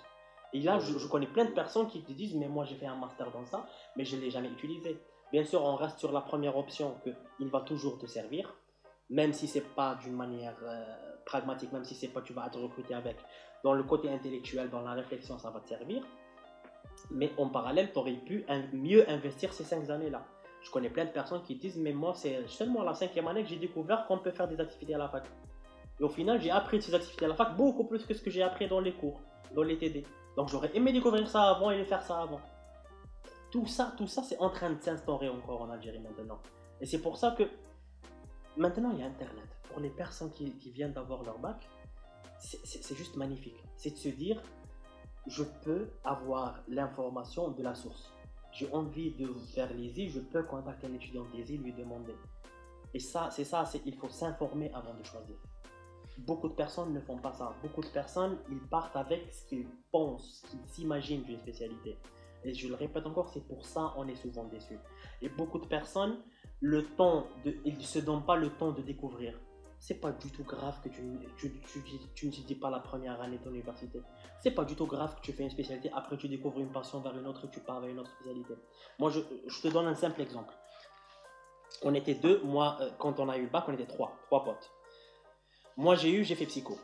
Et là, je connais plein de personnes qui te disent, mais moi j'ai fait un master dans ça, mais je ne l'ai jamais utilisé. Bien sûr, on reste sur la première option, qu'il va toujours te servir, même si ce n'est pas d'une manière pragmatique, même si c'est pas tu vas être recruté avec. Dans le côté intellectuel, dans la réflexion, ça va te servir. Mais en parallèle, tu aurais pu mieux investir ces 5 années-là. Je connais plein de personnes qui disent, mais moi, c'est seulement la 5e année que j'ai découvert qu'on peut faire des activités à la fac. Et au final, j'ai appris ces activités à la fac beaucoup plus que ce que j'ai appris dans les cours, dans les TD. Donc j'aurais aimé découvrir ça avant et faire ça avant. Tout ça, c'est en train de s'instaurer encore en Algérie maintenant. Et c'est pour ça que maintenant, il y a Internet. Pour les personnes qui viennent d'avoir leur bac, c'est juste magnifique. C'est de se dire, je peux avoir l'information de la source. J'ai envie de faire l'ISI, je peux contacter un étudiant d'ISI, lui demander. Et ça, il faut s'informer avant de choisir. Beaucoup de personnes ne font pas ça. Beaucoup de personnes, ils partent avec ce qu'ils pensent, ce qu'ils s'imaginent d'une spécialité. Et je le répète encore, c'est pour ça qu'on est souvent déçus. Et beaucoup de personnes, ils ne se donnent pas le temps de découvrir. C'est pas du tout grave que tu n'étudies pas la première année de ton université. C'est pas du tout grave que tu fais une spécialité, après tu découvres une passion vers une autre et tu pars vers une autre spécialité. Moi, je te donne un simple exemple. On était 2, moi, quand on a eu le bac, on était 3 potes. Moi, j'ai fait psycho.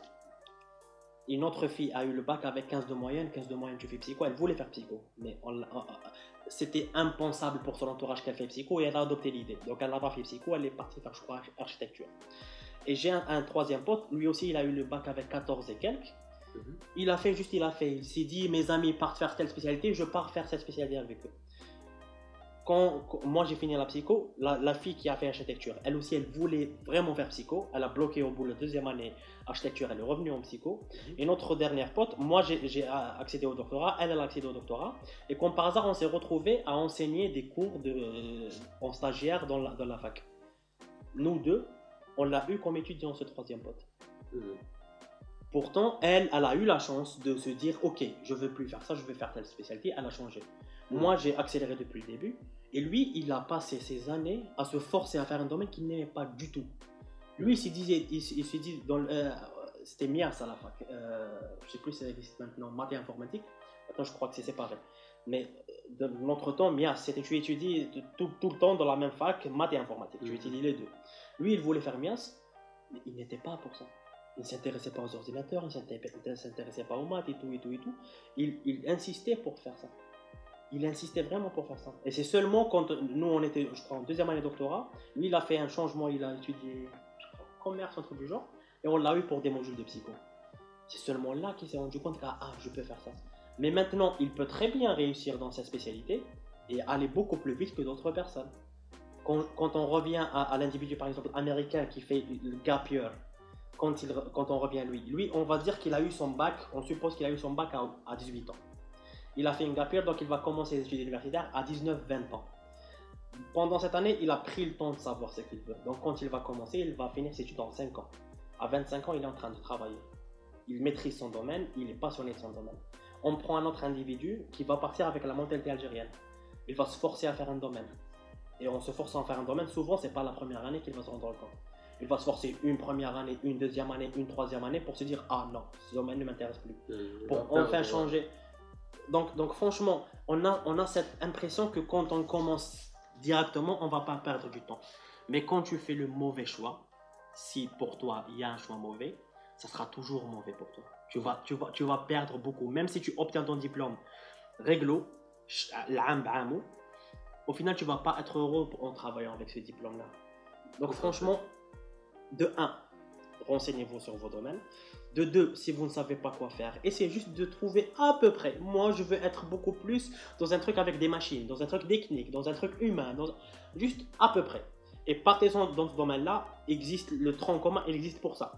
Une autre fille a eu le bac avec 15 de moyenne, tu fais psycho, elle voulait faire psycho. Mais c'était impensable pour son entourage qu'elle fait psycho et elle a adopté l'idée. Donc elle n'a pas fait psycho, elle est partie faire, je crois, architecture. Et j'ai un troisième pote, lui aussi il a eu le bac avec 14 et quelques. Il s'est dit, mes amis partent faire telle spécialité, je pars faire cette spécialité avec eux. Quand moi j'ai fini la psycho, la fille qui a fait architecture, elle aussi elle voulait vraiment faire psycho, elle a bloqué au bout de la 2e année architecture, elle est revenue en psycho. Et notre dernière pote, moi j'ai accédé au doctorat, elle a accédé au doctorat, et comme par hasard on s'est retrouvés à enseigner des cours en stagiaire dans la fac. Nous deux, on l'a eu comme étudiant, ce troisième pote. Pourtant, elle a eu la chance de se dire, ok, je veux plus faire ça, je veux faire telle spécialité, elle a changé. Moi, j'ai accéléré depuis le début, et lui, il a passé ses années à se forcer à faire un domaine qu'il n'aimait pas du tout. Lui, il se dit, c'était MIAS à la fac, je sais plus si ça existe maintenant, maths et informatique, maintenant je crois que c'est séparé. Mais de notre temps, MIAS, c'était tu étudies tout le temps dans la même fac, maths et informatique, tu étudies les deux. Lui, il voulait faire MIAS, mais il n'était pas pour ça. Il ne s'intéressait pas aux ordinateurs, il ne s'intéressait pas aux maths et tout. Il insistait pour faire ça. Il insistait vraiment pour faire ça. Et c'est seulement quand nous, on était, je crois, en 2e année de doctorat, lui, il a fait un changement, il a étudié, je crois, commerce, un truc du genre, et on l'a eu pour des modules de psycho. C'est seulement là qu'il s'est rendu compte que je peux faire ça. Mais maintenant, il peut très bien réussir dans sa spécialité et aller beaucoup plus vite que d'autres personnes. Quand on revient à l'individu, par exemple, américain qui fait le gap year, quand on revient lui, on va dire qu'il a eu son bac, on suppose qu'il a eu son bac à 18 ans. Il a fait une gap year, donc il va commencer les études universitaires à 19-20 ans. Pendant cette année, il a pris le temps de savoir ce qu'il veut. Donc quand il va commencer, il va finir ses études en 5 ans. À 25 ans, il est en train de travailler. Il maîtrise son domaine, il est passionné de son domaine. On prend un autre individu qui va partir avec la mentalité algérienne. Il va se forcer à faire un domaine. Et en se forçant à faire un domaine, souvent, c'est pas la première année qu'il va se rendre compte. Il va se forcer une première année, une deuxième année, une troisième année pour se dire « Ah non, ce domaine ne m'intéresse plus ». Pour enfin changer. Donc franchement, on a cette impression que quand on commence directement, on ne va pas perdre du temps. Mais quand tu fais le mauvais choix, si pour toi, il y a un choix mauvais, ça sera toujours mauvais pour toi. Tu vas perdre beaucoup. Même si tu obtiens ton diplôme réglo, au final, tu ne vas pas être heureux en travaillant avec ce diplôme-là. Donc franchement, de 1, renseignez-vous sur vos domaines. De 2, si vous ne savez pas quoi faire, essayez juste de trouver à peu près. Moi, je veux être beaucoup plus dans un truc avec des machines, dans un truc technique, dans un truc humain, juste à peu près. Et partez-en dans ce domaine-là, existe le tronc commun, il existe pour ça.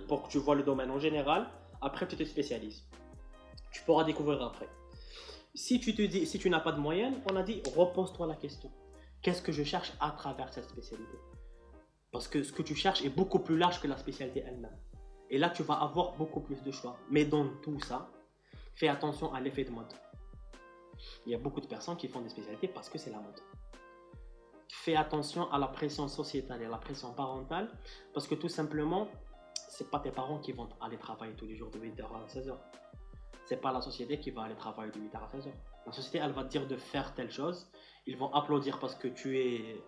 Pour que tu vois le domaine en général, après tu te spécialises. Tu pourras découvrir après. Si tu te dis, si tu n'as pas de moyenne, on a dit, repose-toi la question. Qu'est-ce que je cherche à travers cette spécialité? Parce que ce que tu cherches est beaucoup plus large que la spécialité elle-même. Et là, tu vas avoir beaucoup plus de choix. Mais dans tout ça, fais attention à l'effet de mode. Il y a beaucoup de personnes qui font des spécialités parce que c'est la mode. Fais attention à la pression sociétale et à la pression parentale parce que tout simplement, c'est pas tes parents qui vont aller travailler tous les jours de 8h à 16h. C'est pas la société qui va aller travailler de 8h à 16h. La société, elle va te dire de faire telle chose. Ils vont applaudir parce que tu es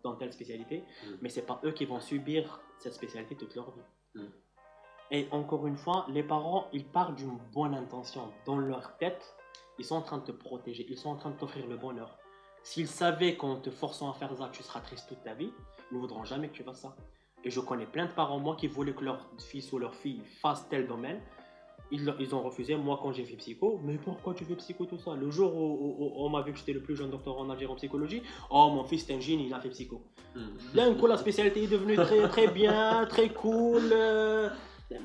dans telle spécialité, mais c'est pas eux qui vont subir cette spécialité toute leur vie. Et encore une fois, les parents, ils partent d'une bonne intention. Dans leur tête, ils sont en train de te protéger, ils sont en train de t'offrir le bonheur. S'ils savaient qu'en te forçant à faire ça, tu seras triste toute ta vie, ils ne voudront jamais que tu fasses ça. Et je connais plein de parents, moi, qui voulaient que leur fils ou leur fille fasse tel domaine. Ils ont refusé. Moi, quand j'ai fait psycho, mais pourquoi tu fais psycho, tout ça? Le jour où on m'a vu que j'étais le plus jeune docteur en Algérie en psychologie, oh, mon fils, c'est un génie, il a fait psycho. D'un coup, la spécialité est devenue très, très bien, très cool.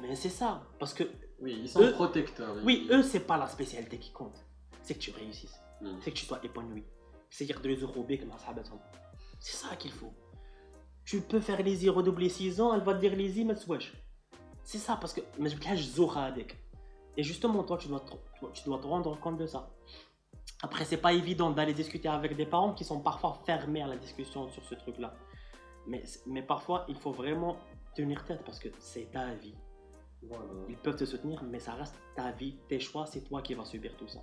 Mais c'est ça, parce que... Oui, ils sont protecteurs. Oui, eux, c'est pas la spécialité qui compte. C'est que tu réussisses. C'est que tu sois épanoui. C'est-à-dire de les rouber comme ça. C'est ça qu'il faut. Tu peux faire Lizzie redoubler 6 ans, elle va te dire Lizzie, mais c'est ça, parce que... Mais je et justement, toi, tu dois te rendre compte de ça. Après, c'est pas évident d'aller discuter avec des parents qui sont parfois fermés à la discussion sur ce truc-là. Mais parfois, il faut vraiment tenir tête parce que c'est ta vie. Voilà. Ils peuvent te soutenir, mais ça reste ta vie, tes choix, c'est toi qui vas subir tout ça.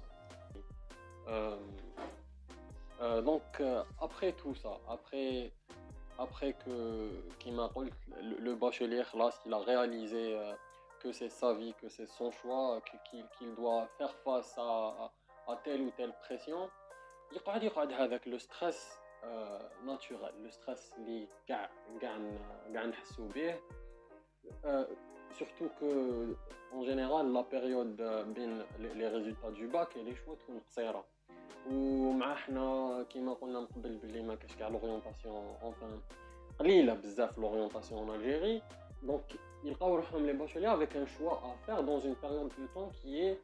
Donc, après tout ça, après que qu'il m'a dit, le bachelier, là, il a réalisé que c'est sa vie, que c'est son choix, qu'il doit faire face à telle ou telle pression, il قاعد avec le stress naturel, le stress اللي قاع نحسو به. Surtout que en général la période بين les résultats du bac et les choix تكون قصيره. ومع حنا كيما قلنا من قبل بلي ما كاش كاع لورينتاسيون enfin قليله بزاف لورينتاسيون en Algérie. Donc يلقاو روحهم les bacheliers avec un choix à faire dans une période de temps qui est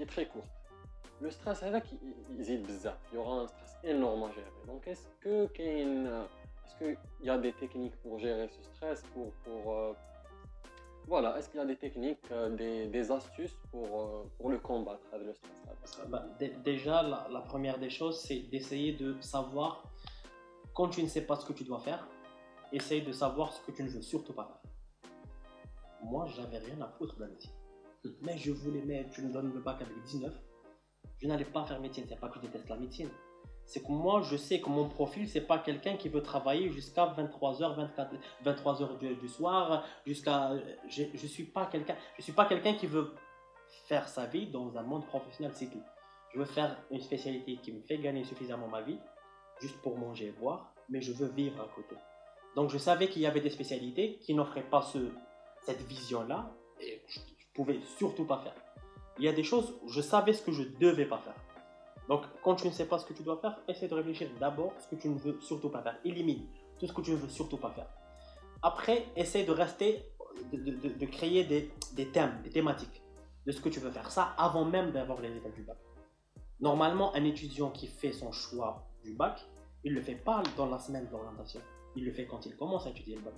très courte. Le stress هذاك يزيد بزاف. Il y aura un stress énorme à gérer. Donc est-ce qu'il y a des techniques pour gérer ce stress, voilà, est-ce qu'il y a des techniques, des astuces pour le combattre, le stress? Déjà, la première des choses, c'est d'essayer de savoir, quand tu ne sais pas ce que tu dois faire, essaye de savoir ce que tu ne veux surtout pas faire. Moi, j'avais rien à foutre de la médecine. Mais je voulais, tu me donnes le bac avec 19, je n'allais pas faire médecine, c'est pas que je déteste la médecine. C'est que moi, je sais que mon profil, c'est pas quelqu'un qui veut travailler jusqu'à 23h du soir, je suis pas quelqu'un qui veut faire sa vie dans un monde professionnel, c'est tout. Je veux faire une spécialité qui me fait gagner suffisamment ma vie, juste pour manger et boire, mais je veux vivre à côté. Donc, je savais qu'il y avait des spécialités qui n'offraient pas cette vision-là, et je pouvais surtout pas faire. Il y a des choses où je savais ce que je devais pas faire. Donc, quand tu ne sais pas ce que tu dois faire, essaie de réfléchir d'abord ce que tu ne veux surtout pas faire. Élimine tout ce que tu ne veux surtout pas faire. Après, essaie de rester, de créer des thèmes, des thématiques. de ce que tu veux faire. Ça, avant même d'avoir les résultats du bac. Normalement, un étudiant qui fait son choix du bac, il ne le fait pas dans la semaine d'orientation. Il le fait quand il commence à étudier le bac.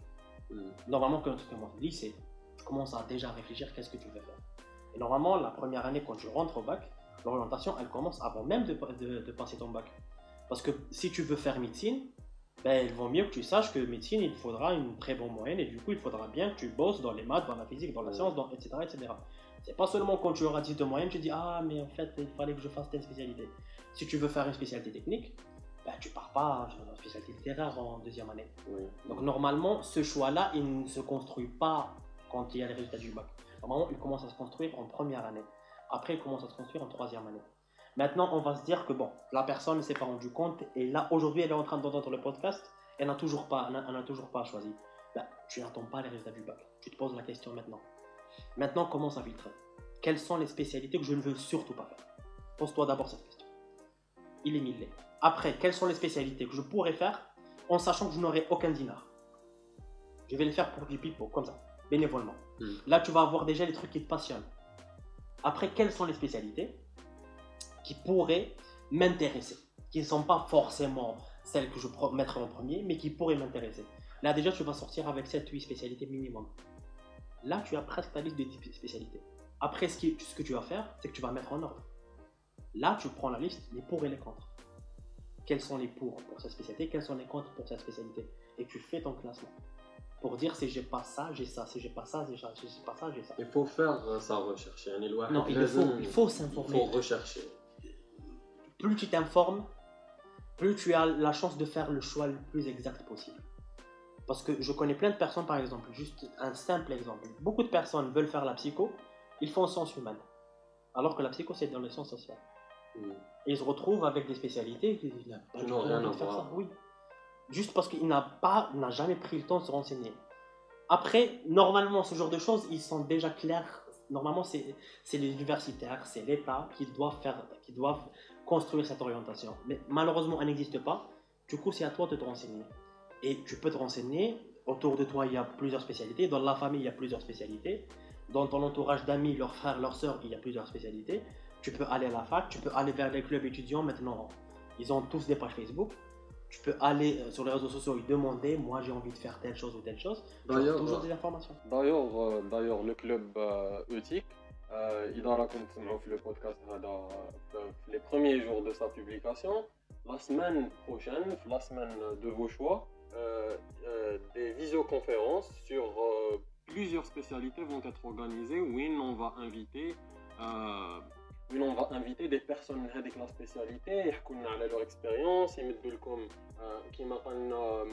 Normalement, quand tu commences au lycée, tu commences à déjà réfléchir qu'est-ce que tu veux faire. Et normalement, la première année, quand tu rentres au bac, l'orientation, elle commence avant même de passer ton bac. Parce que si tu veux faire médecine, ben, il vaut mieux que tu saches que médecine, il faudra une très bonne moyenne et du coup, il faudra bien que tu bosses dans les maths, dans la physique, dans la science, etc., etc. C'est pas seulement quand tu auras 10 de moyenne, tu dis ah, mais en fait, il fallait que je fasse telle spécialité. Si tu veux faire une spécialité technique, ben, tu pars pas sur une spécialité littéraire en deuxième année. Donc, normalement, ce choix-là, il ne se construit pas quand il y a les résultats du bac. Normalement, il commence à se construire en première année. Après, il commence à se construire en troisième année. Maintenant, on va se dire que bon, la personne ne s'est pas rendue compte et là, aujourd'hui, elle est en train d'entendre le podcast, elle n'a toujours pas choisi. Ben, tu n'attends pas les résultats du bac. Tu te poses la question maintenant. Maintenant, commence à filtrer. Quelles sont les spécialités que je ne veux surtout pas faire? Pose-toi d'abord cette question. Il est millé. Après, quelles sont les spécialités que je pourrais faire en sachant que je n'aurai aucun dinar? Je vais les faire pour du pipeau, comme ça, bénévolement. Là, tu vas avoir déjà les trucs qui te passionnent. Après, quelles sont les spécialités qui pourraient m'intéresser, qui ne sont pas forcément celles que je mettrai en premier, mais qui pourraient m'intéresser. Là, déjà, tu vas sortir avec 7-8 spécialités minimum. Là, tu as presque ta liste de 10 spécialités. Après, ce que tu vas faire, c'est que tu vas mettre en ordre. Là, tu prends la liste, les pour et les contre. Quels sont les pour cette spécialité, quels sont les contre pour cette spécialité. Et tu fais ton classement. Pour dire si j'ai pas ça, j'ai ça. Si j'ai pas ça, j'ai ça. Si j'ai pas ça, j'ai ça. Il faut faire sa recherche. Non, il faut s'informer. Il faut rechercher. Plus tu t'informes, plus tu as la chance de faire le choix le plus exact possible. Parce que je connais plein de personnes, par exemple, juste un simple exemple. Beaucoup de personnes veulent faire la psycho, ils font sciences humaines. Alors que la psycho, c'est dans les sciences sociales. Et ils se retrouvent avec des spécialités qui n'ont rien à voir. Ça. Oui. Juste parce qu'il n'a jamais pris le temps de se renseigner. Après, normalement, ce genre de choses, ils sont déjà clairs. Normalement, c'est les universitaires, c'est l'État qui doivent construire cette orientation. Mais malheureusement, elle n'existe pas. Du coup, c'est à toi de te renseigner. Et tu peux te renseigner. Autour de toi, il y a plusieurs spécialités. Dans la famille, il y a plusieurs spécialités. Dans ton entourage d'amis, leurs frères, leurs sœurs, il y a plusieurs spécialités. Tu peux aller à la fac, tu peux aller vers les clubs étudiants. Maintenant, ils ont tous des pages Facebook. Tu peux aller sur les réseaux sociaux et demander, moi j'ai envie de faire telle chose ou telle chose. D'ailleurs, toujours des informations. D'ailleurs, le club ETIC, il a raconté le podcast les premiers jours de sa publication. La semaine prochaine, la semaine de vos choix, des visioconférences sur plusieurs spécialités vont être organisées où on va inviter des personnes avec la spécialité, يحكوا لنا على leur expérience, يمدوا لكم كما قالنا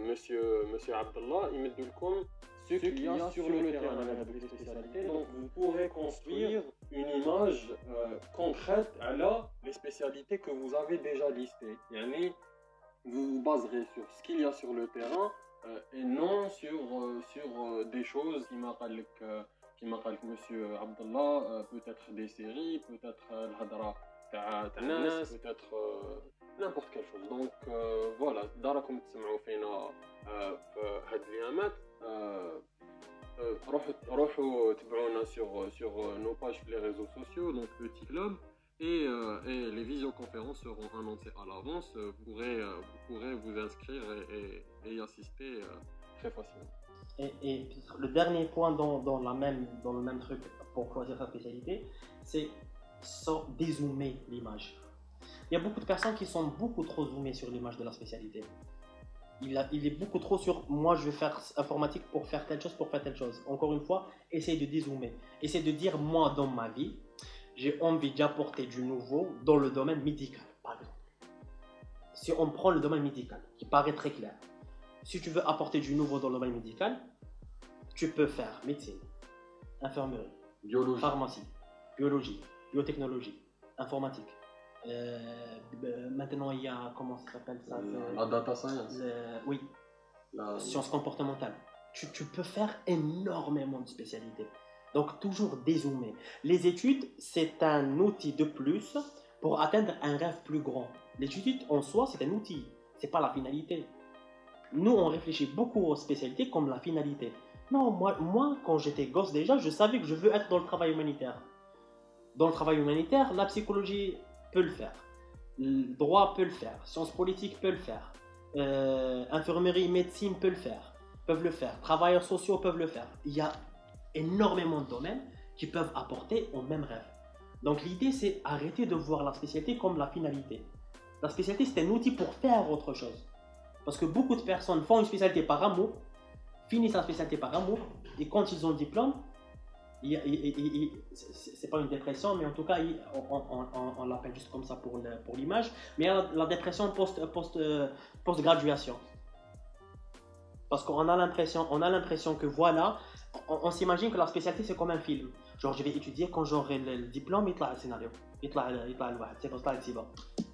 monsieur Abdallah, يمدوا لكم ce qu'il y a sur le terrain avec les spécialités. Donc vous pourrez construire une image concrète à les spécialités que vous avez déjà listées. Yani, vous vous baserez sur ce qu'il y a sur le terrain et non sur des choses qui m'a dit monsieur Abdallah, peut-être des séries, peut-être الهضرة تاع الناس, peut-être n'importe quelle chose. Donc voilà, داركم تسمعوا فينا في هاد الأيامات. روحوا تبعونا sur nos pages sur les réseaux sociaux, donc Petit Club, et les visioconférences seront annoncées à l'avance. Vous pourrez vous inscrire et y assister très facilement. Et le dernier point dans le même truc pour choisir sa spécialité, c'est dézoomer l'image. Il y a beaucoup de personnes qui sont beaucoup trop zoomées sur l'image de la spécialité. Il est beaucoup trop sur moi je vais faire informatique pour faire telle chose, Encore une fois, essaye de dézoomer. Essaye de dire moi dans ma vie, j'ai envie d'apporter du nouveau dans le domaine médical, par exemple. Si on prend le domaine médical, qui paraît très clair. Si tu veux apporter du nouveau dans le domaine médical, tu peux faire médecine, infirmerie, biologie, pharmacie, biologie, biotechnologie, informatique. Maintenant, il y a, comment ça s'appelle ça? La data science. Oui, sciences comportementales. Tu peux faire énormément de spécialités. Donc, toujours dézoomer. Les études, c'est un outil de plus pour atteindre un rêve plus grand. Les études en soi, c'est un outil, c'est pas la finalité. Nous, on réfléchit beaucoup aux spécialités comme la finalité. Non, moi, quand j'étais gosse déjà, je savais que je veux être dans le travail humanitaire. Dans le travail humanitaire, la psychologie peut le faire. Le droit peut le faire. Sciences politiques peut le faire. Infirmerie, médecine peut le faire. Peuvent le faire. Travailleurs sociaux peuvent le faire. Il y a énormément de domaines qui peuvent apporter au même rêve. Donc l'idée, c'est arrêter de voir la spécialité comme la finalité. La spécialité, c'est un outil pour faire autre chose. Parce que beaucoup de personnes font une spécialité par amour, finissent la spécialité par amour, et quand ils ont le diplôme, c'est pas une dépression, mais en tout cas, on l'appelle juste comme ça pour l'image, mais il y a la dépression post-graduation. Parce qu'on a l'impression que voilà, on s'imagine que la spécialité c'est comme un film. Genre, je vais étudier, quand j'aurai le diplôme, il y a le scénario. Il y a le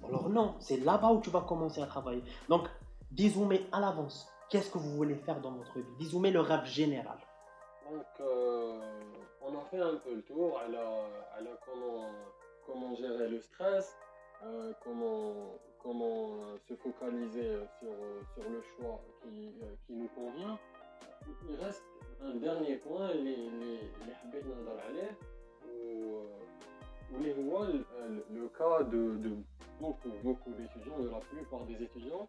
alors non, c'est là-bas où tu vas commencer à travailler. Donc, dézoomez à l'avance. Qu'est-ce que vous voulez faire dans votre vie? Dézoomez le rêve général. Donc, on a fait un peu le tour à comment gérer le stress, comment se focaliser sur le choix qui nous convient. Il reste un dernier point اللي حبيت نهضر عليه واللي هو le cas de beaucoup d'étudiants, de la plupart des étudiants,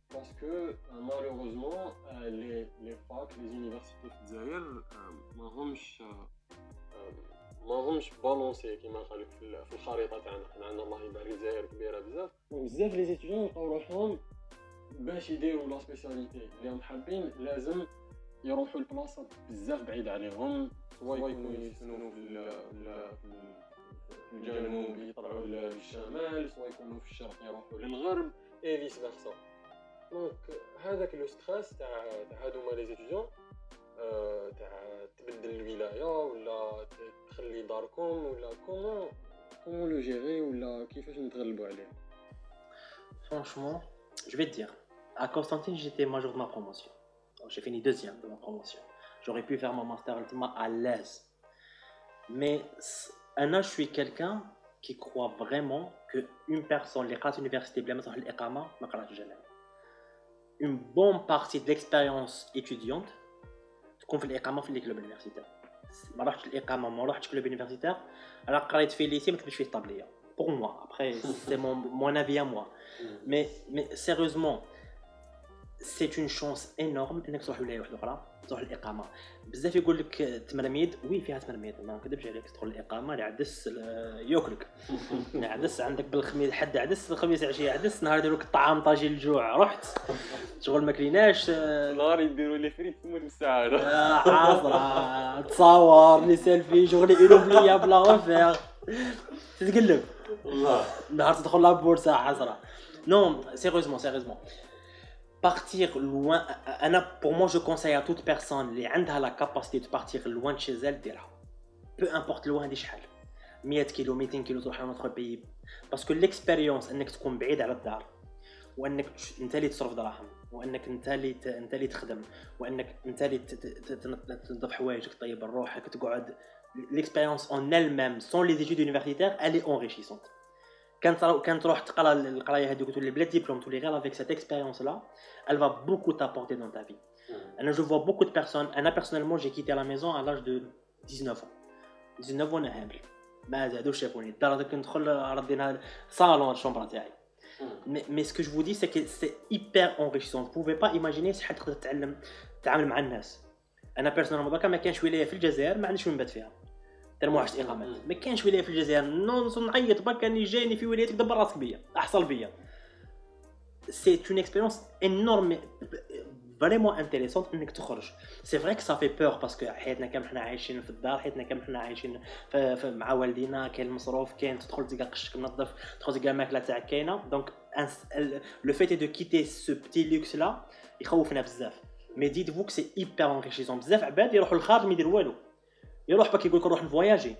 parce que malheureusement les facs, les universités في الجزائر ما همش بالونسي كيما قال لك في الخريطه تاعنا. حنا عندنا الله يبارك الجزائر كبيره بزاف لي زيتيديون لقاو روحهم باش يديروا لا سبيسياليتي اللي هم حابين لازم يروحوا لبلاصه بزاف بعيد عليهم، سواء يكونوا يسكنوا في الجنوب يطلعوا للشمال، سواء يكونوا في الشرق يروحوا للغرب اي فيس فيرسا. دونك هذاك لو ستريس تاع هادوما لي زيتيديون تاع تبدل الولايه ولا تخلي داركم ولا كومون لو جيري ولا كيفاش نتغلبوا عليه. Franchement, je vais te dire, à Constantine, j'étais major de ma promotion. Donc, j'ai fini deuxième de ma promotion. J'aurais pu faire mon master ultima à l'aise. Mais Anna, je suis quelqu'un qui croit vraiment qu'une personne, les classes universités, une bonne partie de l'expérience étudiante, تكون في الإقامة في الكلوب universitaire. ما رحتش الإقامة ما رحتش كلوب universitaire، أنا قريت في الليسي ما كنتش فيه طابلية. Pour moi, après c'est mon avis à moi. Mais sérieusement, c'est une chance énorme انك تروح ولايه واحده اخرى، تروح الاقامه. بزاف يقول لك تمرميد، وي فيها تمرميد، ما نكذبش عليك. تدخل الاقامه العدس ياكلك، العدس عندك بالخميس حد عدس، الخميس عشيه عدس، نهار يديروا لك الطعام طاجي الجوع رحت شغل ما كليناش، نهار يديروا لي فريت تموت بالساعه عاصره تصور لي سيلفي شغل ايروبليه بلا غفير تتقلب والله. نهار تدخل لابورصه عاصره. Non, sérieusement. Partir loin, pour moi je conseille à toute personne qui a la capacité de partir loin de chez elle, peu importe loin des شحال 100 كيلو 200 كيلو تروح لنوتر بيي، باسكو ليكسبيريونس انك تكون بعيد على الدار، وانك انت اللي تصرف دراهم، وانك انت اللي تخدم، وانك انت اللي تنظف حوايجك، طيب روحك، تقعد. ليكسبيريونس اون elle même sans les études universitaires elle est enrichissante. quand تروح تقرا القرايه هذوك تولي بلا ديبلوم، تولي غير avec cette expérience là, elle va beaucoup t'apporter dans ta vie. Je vois beaucoup de personnes. Personnellement, j'ai quitté la maison à l'âge de 19 ans. 19 ans انا هامل ما زادوش شافوني، الدار كنت ندخل ردينا صالون الشومبر تاعي. mais ce que je vous dis c'est que c'est hyper enrichissant. Vous pouvez pas imaginer شحال تقدر تتعامل مع الناس. انا personnellement برك ما كانش ولايه في الجزائر ما عنديش وين نبات فيها، ترموا عشت اقامات، ما كانش ولايه في الجزائر. نعيط برك كان جايني في ولايتك دبر راسك بيا احصل بيا. c'est une expérience énorme vraiment intéressante انك تخرج. c'est vrai que ça fait peur parce que حياتنا كامل حنا عايشين في الدار، حياتنا كامل حنا عايشين مع والدينا، كاين المصروف، كاين تدخل تلقى قشك تنظف، تدخل تلقى الماكله تاعك كاينه. دونك le fait de quitter ce petit luxe là يخوفنا بزاف. mais dites-vous que c'est hyper enrichissant. بزاف عباد يروحوا للخارج ما يديروا والو، يروح باك يقول لك نروح نفواياجي،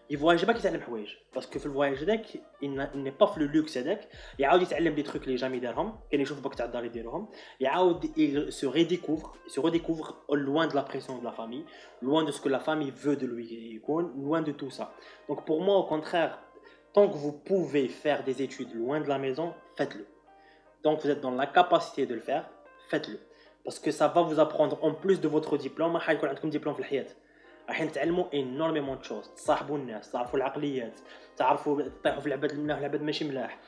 يفواياجي باك يتعلم حوايج، باسكو في الفواياج هذاك ني با في لو لوكس هذاك، يعاود يتعلم دي تروك اللي جامي دارهم، كاين يشوف باك تاع الدار يديرهم، يعاود se redécouvre loin de la pression de la famille, loin de ce que la famille veut de lui يكون، loin de tout ça. Donc pour moi au contraire, tant que vous pouvez faire des études loin de la maison, faites-le. Donc vous êtes dans la capacité de le faire, faites-le. Parce que ça va vous apprendre en plus de votre diplôme حيكون عندكم دبلوم في الحياة. راح نتعلموا énormément de choses. تصاحبوا الناس، تعرفوا العقليات، تعرفوا تطيحوا في العباد الملاح والعباد ماشي ملاح.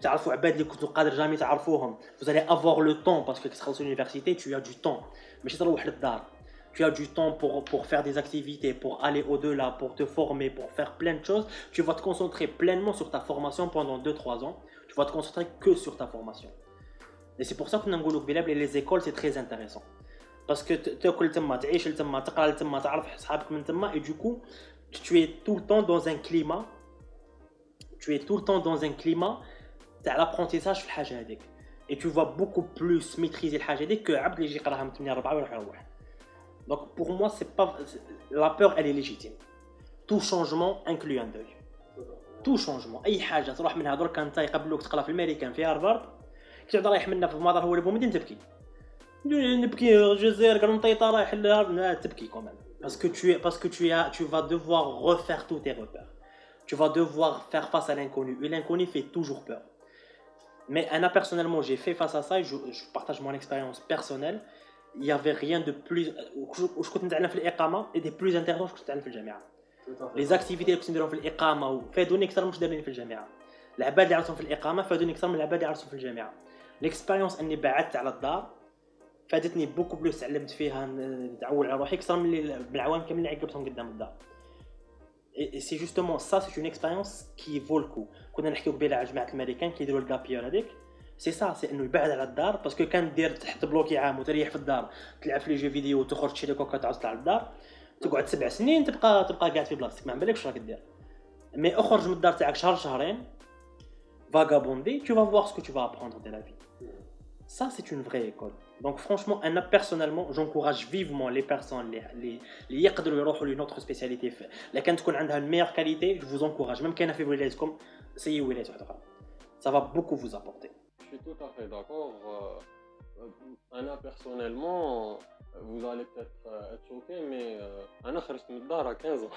تعرفوا عباد اللي كنتوا قادر جامي تعرفوهم. Vous allez avoir le temps parce que كي تخلصوا l'université tu as du temps. ماشي تروح للدار. Tu as du temps pour faire des activités, pour aller au-delà, pour te former, pour faire plein de choses. Tu vas te concentrer pleinement sur ta formation pendant 2-3 ans. Tu vas te concentrer que sur ta formation. Et c'est pour ça que les écoles, c'est très intéressant. Parce que tu et du coup, tu es tout le temps dans un climat. Tu es tout le temps dans un climat de l'apprentissage. Et tu vas beaucoup plus maîtriser le que عبد اللي يجي يقراها من 8 4 ولا يروح. Donc pour moi, la peur, elle est légitime. Tout changement inclut un deuil. Tout changement. أي حاجة تروح منها درك أنت يقبلوك تقرا في الأمريكان في هارفارد كي تعود رايح منا في المطار هو اللي بومدين تبكي. نبكي الجزائر قالوا نطيطة رايح لهارفارد تبكي كمان. Parce que tu vas devoir refaire tous tes repères. Tu vas devoir faire face à l'inconnu. Et l'inconnu fait toujours peur. Mais Anna, personnellement, j'ai fait face à ça et je partage mon expérience personnelle. Il n'y avait rien de plus. Je كنت نتعلم في الإقامة et des plus intéressants que كنت نتعلم في الجامعة. Les activités اللي كنت نديرهم في الإقامة فادوني أكثر من واش داروني في الجامعة. العباد اللي عرفتهم في الإقامة فادوني أكثر من العباد اللي عرفتهم في الجامعة. L'expérience أني بعدت على الدار فادتني beaucoup plus تعلمت فيها نتعول على روحي أكثر من العوام كاملين اللي عقبتهم قدام الدار. Et c'est justement ça, c'est une expérience qui vaut le coup. كنا نحكيو قبيله على جماعة الأمريكان كيديروا الكابير هذيك. سي سا سي انه يبعد على الدار باسكو كان دير تحت بلوكي عام وتريح في الدار تلعب في لي جو فيديو وتخرج تشري كوكا تعاود تطلع للدار تقعد 7 سنين تبقى قاعد في بلاصتك ما بالكش راك دير مي اخرج من الدار تاعك شهر شهرين vagabonder tu vas voir ce que tu vas apprendre de la vie. Ça c'est une vraie école. Donc franchement انا personnellement j'encourage vivement les personnes اللي يقدروا يروحوا لنوتر سبيسياليتي لا كان تكون عندها الميور كاليتي je vous encourage même كاينه في ولايتكم سيو ولايات اخرى. Ça va beaucoup vous apporter. Je suis tout à fait d'accord. Anna, personnellement, vous allez peut-être être choqué, mais Anna, je suis venu à 15 ans.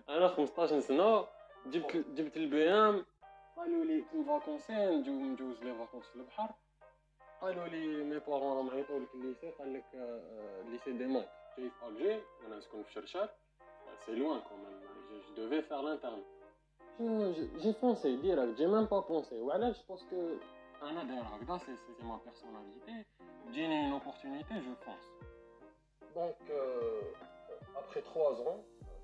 Anna, 15 ans, j'ai le BM. قالوا لي في الفاكونسين نجوز لي فاكونس في البحر. قالوا لي مي بارون راهم عيطوا لك الليسي قال لك الليسي دي مات جاي في الجي وانا نسكن في شرشات سي لوان كومون جو devais faire l'interne. J'ai foncé direct, j'ai même pas pensé. وعلاش باسكو انا داير هكذا سي ما بيرسوناليتي تجيني une opportunité je fonce. Donc après 3 ans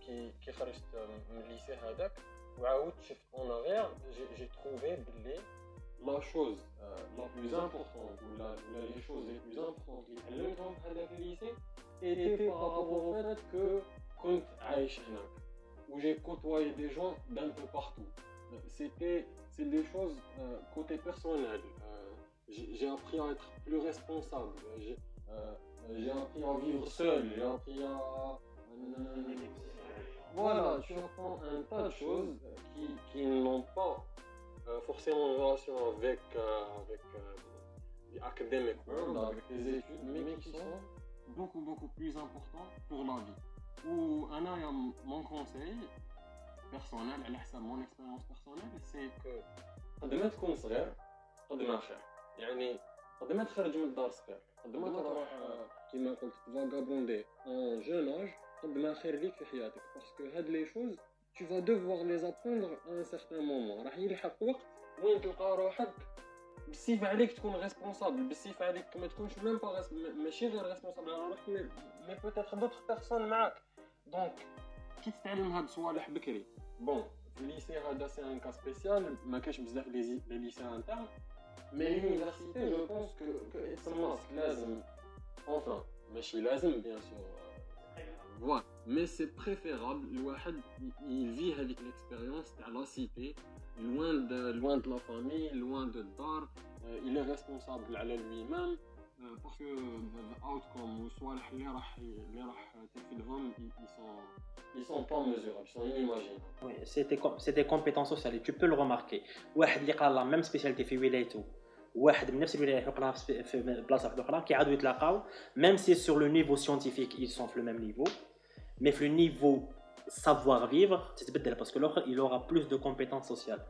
كي خرجت من الليسي هذاك وعاودت شفت en arrière j'ai trouvé بلي la chose la plus importante ou les choses les plus importantes اللي تعلمتهم في هذاك الليسي étaient par rapport au fait que كنت عايش هناك où j'ai côtoyé des gens d'un peu partout. C'est des choses côté personnel. J'ai appris à être plus responsable. J'ai appris à vivre seul. J'ai appris à... Voilà, tu apprends un tas de choses qui n'ont pas forcément une relation avec les academic world, avec les études, mais qui sont beaucoup plus importants pour la vie. Ou mon conseil personnel, mon expérience personnelle, c'est que قد ما تكون صغير قد ما خير. يعني قد ما تخرج من الدار صغير قد ما تروح كيما قلت vagabonder en jeune âge قد ما خير ليك في حياتك parce que هاد لي choses tu vas devoir les apprendre à un certain moment. راح يلحق وقت وين تلقى روحك بالسيف عليك تكون ريسبونسابل بالسيف عليك ما تكونش ميم با ماشي غير ريسبونسابل على روحك مي بوتيتر دوطخ بيرسون معاك. دونك كي تتعلم هاد الصوالح بكري بون في الليسي هذا سي ان كا سبيسيال ما كاينش بزاف لي ليسي انترن مي لونيفرسيتي جو بونس كو اتس ماست لازم enfin ماشي لازم بيان سور فوالا مي سي بريفيرابل الواحد يفي هذيك ليكسبيريونس تاع لا سيتي loin de la famille loin de الدار il est responsable على lui même parce que l'outcome والصوالح اللي راح تفيدهم ils sont pas mesurables, ils sont inimaginables. Oui, c'est des compétences sociales et tu peux le remarquer. واحد اللي قرا لا même spécialité في ولايته واحد من نفس الولايه يقراها في بلاصه واحده اخرى كيعاودوا يتلاقاو même si sur le niveau scientifique ils sont في le même niveau mais في le niveau savoir vivre تتبدل باسكو الاخر il aura plus de compétences sociales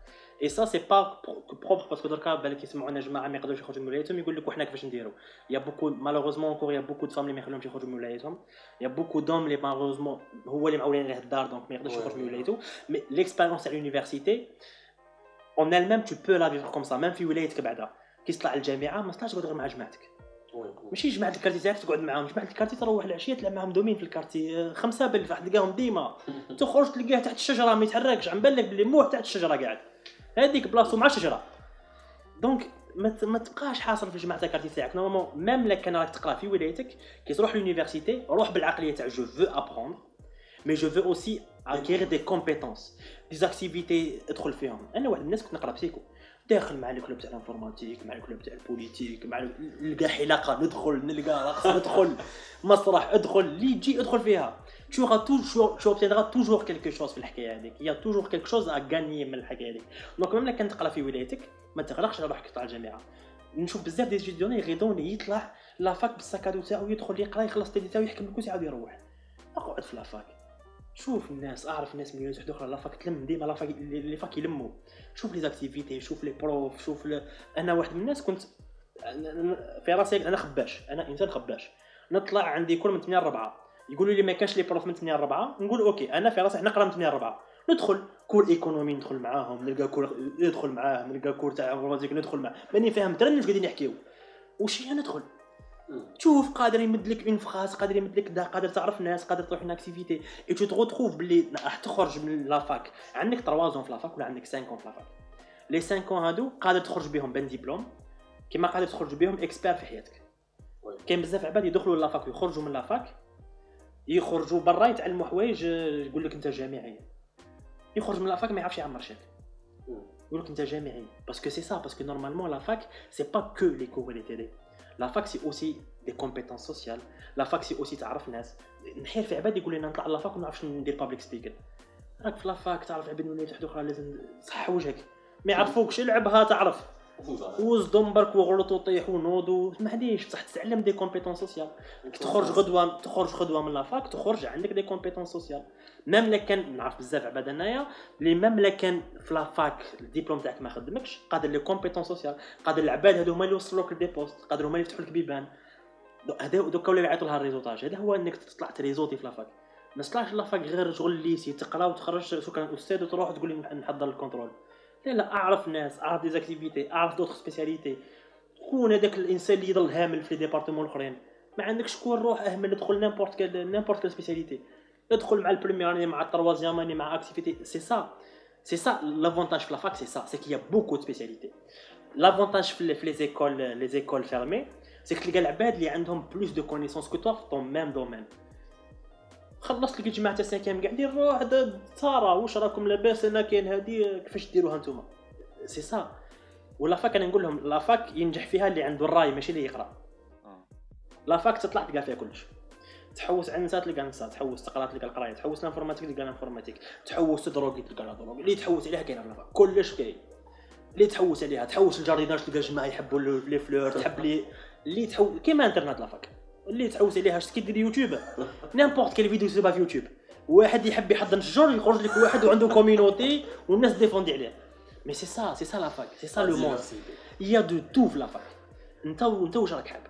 et ça c'est pas propre parce que دركا بالك يسمعونا جماعه ما يقدروش يخرجوا من ولايتهم يقول لك وحنا كيفاش نديروا يا بوكو malheureusement encore il y a beaucoup de femmes اللي ما يخليهمش يخرجوا من ولايتهم il y a beaucoup d'hommes اللي malheureusement هو اللي معولين عليه الدار دونك ما يقدرش يخرج من ولايته mais l'expérience à l'université en elle-même tu peux la vivre comme ça même في ولايتك بعدا كي تطلع الجامعه ما تطلعش غير مع جماعتك ماشي جماعه الكارتي تاعك تقعد معاهم جماعه الكارتي تروح العشيه تلعب معاهم دومين في الكارتي 5 بال واحد تلقاهم ديما تخرج تلقاه تحت الشجره ما يتحركش عم بالك بلي موح تحت الشجره قاعد هذيك بلاصتو مع الشجره دونك ما تبقاش حاصل في جماعه الكارتي تاعك نورمالمون ميم لك كان راك تقرا في ولايتك كي تروح لونيفرسيتي روح بالعقليه تاع جو فو ابروندر مي جو فو اوسي acquérir des compétences des activités ادخل فيهم انا واحد من الناس كنت نقرا بسيكو داخل مع الكلوب تاع الانفورماتيك مع الكلوب تاع البوليتيك مع نلقى حلقه ندخل نلقى رقص ندخل مسرح ادخل اللي يجي ادخل فيها tu obtiendras toujours quelque chose في الحكايه هذيك il y a toujours quelque chose à gagner من الحكايه هذيك دونك ملي كنت تقرا في ولايتك ما تغرقش على روحك تطلع الجامعه نشوف بزاف دي ستوديون يغيدون يطلع لافاك بالسكادو تاعو يدخل يقرا يخلص التيدي تاعو يحكم الكوس يعاود يروح اقعد في لافاك شوف الناس اعرف ناس مليون واحد اخرى لافاك تلم ديما لافاك اللي فاك يلموا شوف لي زاكتيفيتي شوف لي بروف شوف انا واحد من الناس كنت في راسي انا خباش انا انسان خباش نطلع عندي كل من 8 ل 4 يقولوا لي ما كاش لي بروف من 8 ل 4 نقول اوكي انا في راسي نقرا من 8 ل 4 ندخل كور ايكونومي ندخل معاهم نلقى كور ندخل معاهم نلقى كور تاع انفورماتيك ندخل معاه ماني فاهم درا واش قاعدين يحكيو واش هي ندخل تشوف قادر يمد لك اون فراس قادر يمد لك دا قادر تعرف ناس قادر تروح اون اكتيفيتي اي تو تروف بلي راح تخرج من لافاك عندك 3 زون في لافاك ولا عندك 5 في لافاك لي 5 هادو قادر تخرج بهم بان ديبلوم كيما قادر تخرج بهم اكسبير في حياتك كاين بزاف عباد يدخلوا لافاك ويخرجوا من لافاك يخرجوا برا يتعلموا حوايج يقول لك انت جامعي يخرج من لافاك ما يعرفش يعمر شاك يقول لك انت جامعي باسكو سي سا باسكو نورمالمون لافاك سي با كو لي كور لي تيدي La fac c'est aussi des compétences sociales. La fac c'est aussi تعرف ناس. نحير في عباد يقول لنا نطلع لافاك وما نعرفش ندير بابليك سبيكر. راك في لافاك تعرف عباد من واحد اخرى لازم تصح وجهك. ما يعرفوكش العبها تعرف. وصدم برك وغلط وطيح ونوض ما عاديش بصح تتعلم دي كومبيتونس سوسيال. تخرج غدوه من لافاك تخرج عندك دي كومبيتونس سوسيال. ميم لا كان نعرف بزاف عباد انايا اللي ميم لا كان في لافاك الدبلوم تاعك ما خدمكش قادر لي كومبيتونس سوسيال قادر العباد هادو هما اللي يوصلوك لدي بوست قادر هما اللي يفتحوا لك بيبان هذا دوكا ولاو يعيطوا لها الريزولطاج هذا هو انك تطلع تريزوتي في لافاك ما تطلعش لافاك غير شغل ليسي تقرا وتخرج سو كان استاذ وتروح تقول لي نحضر الكونترول لا اعرف ناس اعرف دي زاكتيفيتي اعرف دوطخ سبيسياليتي كون هذاك الانسان اللي يضل هامل في لي ديبارتمون الاخرين ما عندكش شكون روح اهمل ندخل نيمبورت كال سبيسياليتي ندخل مع البريمير اني مع التروازيام اني مع اكتيفيتي سي سا لافونتاج في لافاك سي كي يا بوكو دو سبيسياليتي لافونتاج في لي زيكول فيرمي سي كي تلقى العباد اللي عندهم بلوس دو كونيسونس كو توا في طون ميم دومين خلصت لقيت جماعه الساكن قاعدين روح تارا واش راكم لاباس انا كاين هادي كيفاش ديروها نتوما سي سا ولا فاك انا نقول لهم لا فاك ينجح فيها اللي عنده الراي ماشي اللي يقرا لا فاك تطلع تلقى فيها كلش تحوس على النساء تلقى النساء تحوس تقرا تلقى القرايه تحوس الانفورماتيك تلقى الانفورماتيك تحوس تدروغي تلقى لا دروغ اللي تحوس عليها كاين لا فاك كلش كاين اللي تحوس عليها تحوس الجارديناج تلقى جماعه يحبوا لي فلور تحب اللي تحوس كيما انترنت لا فاك اللي تحوس عليها كي دير يوتيوب نيمبورط كيل فيديو تسيبها في يوتيوب واحد يحب يحضن الشجر يخرج لك واحد وعنده كوميونيتي والناس ديفوندي عليه مي سي سا لا فاك سي سا لو موند يا دو تو في لا فاك انت واش راك حاب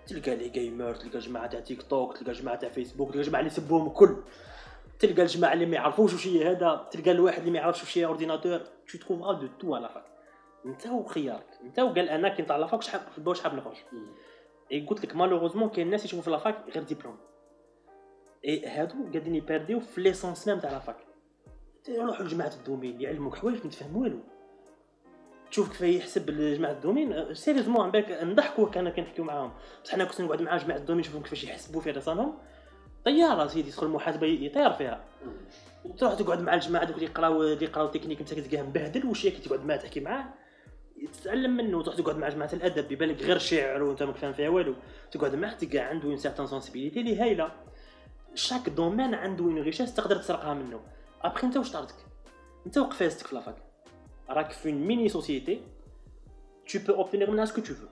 تلقى لي جيمر تلقى جماعه تاع تيك توك تلقى جماعه تاع فيسبوك تلقى جماعه اللي يسبوهم الكل تلقى الجماعه اللي ما يعرفوش واش هي هذا تلقى الواحد اللي ما يعرفش واش هي اورديناتور تو تروف دو تو على فاك انت وخيارك انت وقال انا كي نطلع لافاك واش حاب نخرج اي قلت لك مالوغوزمون كاين الناس يشوفوا في لافاك غير ديبلوم اي هادو قاعدين يبارديو في ليسونس ميم تاع لافاك يروحوا لجماعه الدومين يعلموك حوايج ما تفهم والو تشوف كيف يحسب جماعه الدومين سيريزمون عم بالك نضحكوا كنحكيو معاهم بصح حنا كنت نقعد مع جماعه الدومين نشوفهم كيفاش يحسبوا في رسالهم طياره سيدي يدخل المحاسبه يطير فيها تروح تقعد مع الجماعه دوك اللي يقراو تكنيك انت كتلقاه مبهدل واش هي تقعد معاه تحكي معاه تتعلم منه تروح تقعد مع جماعه الادب يبان لك غير شعر وانت ما فاهم فيها والو تقعد معاه تلقى عنده اون سيرتان سونسيبيليتي اللي هايله شاك دومين عنده اون ريشيس تقدر تسرقها منه ابخي انت واش طارتك انت وقفازتك في لافاك راك في ميني سوسيتي tu peux obtenir منها ce que tu veux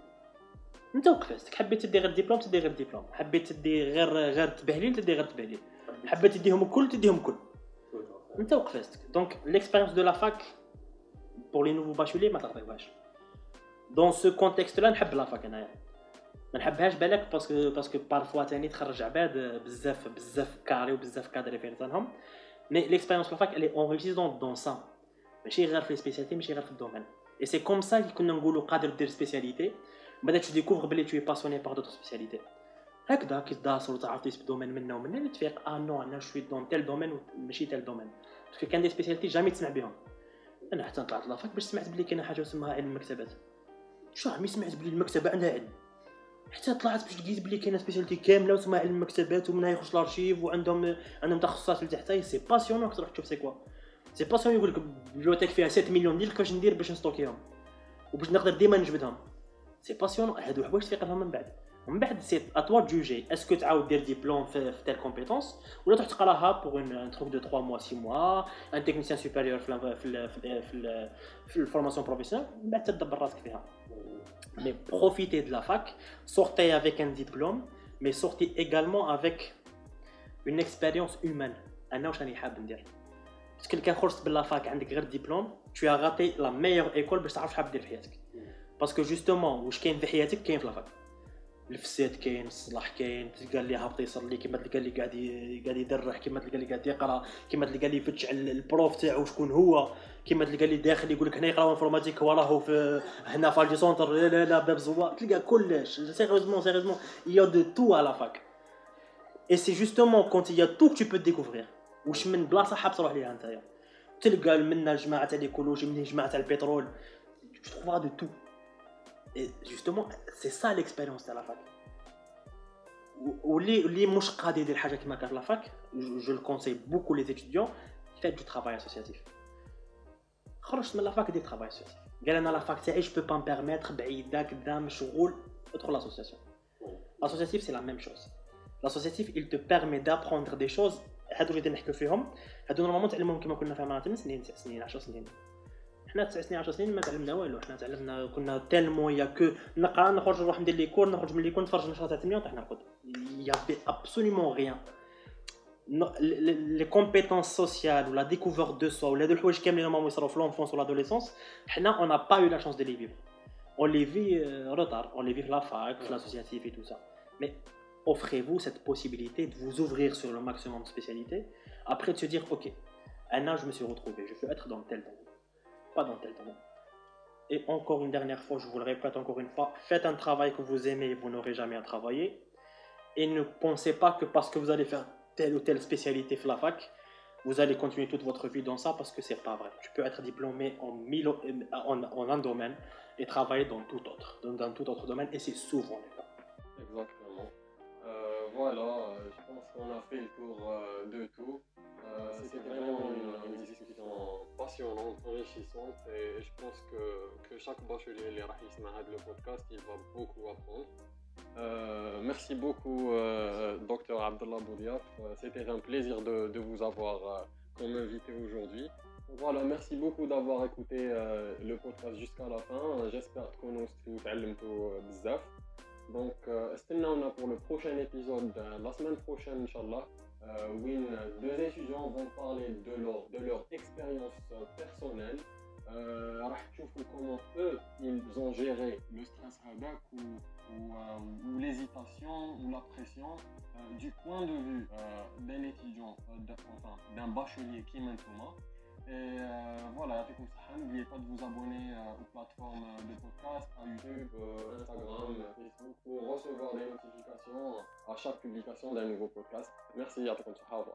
انت وقفازتك حبيت تدي غير ديبلوم تدي غير ديبلوم حبيت تدي غير تبهليل تدي غير تبهليل حبيت تديهم الكل تديهم الكل انت وقفاستك. دونك l'expérience de la fac pour les nouveaux bacheliers ما تعطيوهاش. dans ce contexte là نحب لا فاك انايا ما نحبهاش بالك باسكو بارفوا ثاني تخرج عباد بزاف كاري وبزاف كادري في راسهم. مي l'expérience لا فاك elle est enrichissante dans ça ماشي غير في السبيسياليتي ماشي غير في الدومين. et c'est comme ça اللي كنا نقولوا قادر دير سبيسياليتي بعد تديكوفر بلي tu es passionné par d'autres spécialités. هكذا كي تداسر وتعرف تيس بدومين منا ومنا اللي تفيق نو انا شوي دون تيل دومين ماشي تيل دومين باسكو كان دي سبيسياليتي جامي تسمع بهم. انا حتى طلعت لافاك باش سمعت بلي كاينه حاجه اسمها علم المكتبات. شو عمي سمعت بلي المكتبه عندها علم حتى طلعت باش لقيت بلي كاينه سبيسياليتي كامله واسمها علم المكتبات ومنها يخش لارشيف وعندهم تخصصات لتحتها. سي باسيونون تروح تشوف سي كوا سي باسيون. يقول لك بيبليوتيك فيها 7 مليون ديال كيفاش ندير باش نستوكيهم وباش نقدر ديما نجبدهم. سي باسيون. هادو حوايج تفيق لهم من بعد سي اتوا جوجي اسكو تعاود دير ديبلوم في تيل كومبيتونس ولا تروح تقراها بوغ ان تروك دو 3 موا 6 موا ان تكنيسيان سوبيريور في الفورماسيون بروفيسيونيل من بعد تدبر راسك فيها. مي بروفيتي دو لا فاك سورتي افيك ان ديبلوم مي سورتي ايغالمون افيك اون اكسبيريونس هيومان. انا واش راني حاب ندير باسكو كان خرجت بلا فاك عندك غير ديبلوم tu as raté la meilleure école باش تعرف حاب دير في حياتك. باسكو جوستومون واش كاين في حياتك كاين في لا فاك. الفساد كاين الصلاح كاين تلقى اللي هابط يصلي كيما تلقى اللي قاعد يدرح كيما تلقى اللي قاعد يقرا كيما تلقى اللي يفتش على البروف تاعو شكون هو كيما تلقى اللي داخل يقول لك هنا يقراو انفورماتيك هو راهو في هنا في الجي سونتر لا باب زوار تلقى كلش سيريوزمون il y a de tout à la fac et c'est justement quand il y a tout que tu peux découvrir واش من بلاصه حاب تروح ليها نتايا تلقى منا الجماعه تاع ليكولوجي من الجماعه تاع البترول tu trouveras de tout. Et justement, c'est ça l'expérience de la fac. واللي مش قادر يدير حاجه كيما كاع لا فاك جو le conseille beaucoup les étudiants faites du travail associatif. خرجت من لا فاك دير travail associatif. قال انا لا فاك تاعي je peux pas me permettre بعيده قدام مشغول ادخل l'association. L'associatif c'est la même chose. L'associatif il te permet d'apprendre des choses هادو اللي نحكيو فيهم هادو نورمالمون تعلمهم كيما كنا فاهمين 8 سنين 9 سنين 10 سنين. حنا 9 سنين 10 سنين ما تعلمنا والو. حنا تعلمنا كنا تالمون يا كو نقرا نخرج نروح ندير لي كور نخرج من لي كور نتفرج نشرا تاع 8 تاع نرقد. Il y avait absolument rien. Les compétences sociales ou la découverte de soi ou les deux choses كاملين normalement يصراو في l'enfance ou l'adolescence حنا on n'a pas eu la chance de les vivre. On les vit retard, on les vit la fac, l'associatif et tout ça. Mais offrez-vous cette possibilité de vous ouvrir sur le maximum de spécialités après de se dire OK, un an je me suis retrouvé, je veux être dans tel domaine. Pas dans tel domaine. Et encore une dernière fois, je vous le répète encore une fois, faites un travail que vous aimez et vous n'aurez jamais à travailler. Et ne pensez pas que parce que vous allez faire telle ou telle spécialité la fac, vous allez continuer toute votre vie dans ça parce que c'est pas vrai. Tu peux être diplômé en un domaine et travailler dans tout autre domaine et c'est souvent le cas. Exactement. Voilà, je pense qu'on a fait le tour de tout. C'était vraiment une discussion passionnante, enrichissante et je pense que chaque bachelier qui va écouter le podcast, il va beaucoup apprendre. Merci beaucoup Dr Abdallah Boudiaf, c'était un plaisir de vous avoir comme invité aujourd'hui. Voilà, merci beaucoup d'avoir écouté le podcast jusqu'à la fin. J'espère que nous avons بزاف. Donc, استناونا pour le prochain épisode la semaine prochaine, Inch'Allah, où deux étudiants vont parler de leur expérience personnelle. راح تشوفوا comment eux ils ont géré le stress هذاك ou l'hésitation ou la pression du point de vue d'un étudiant, enfin d'un bachelier qui maintenant. Et voilà, n'oubliez pas de vous abonner aux plateformes de podcast, à YouTube, Instagram, Facebook pour recevoir des notifications à chaque publication d'un nouveau podcast. Merci, à tout le monde.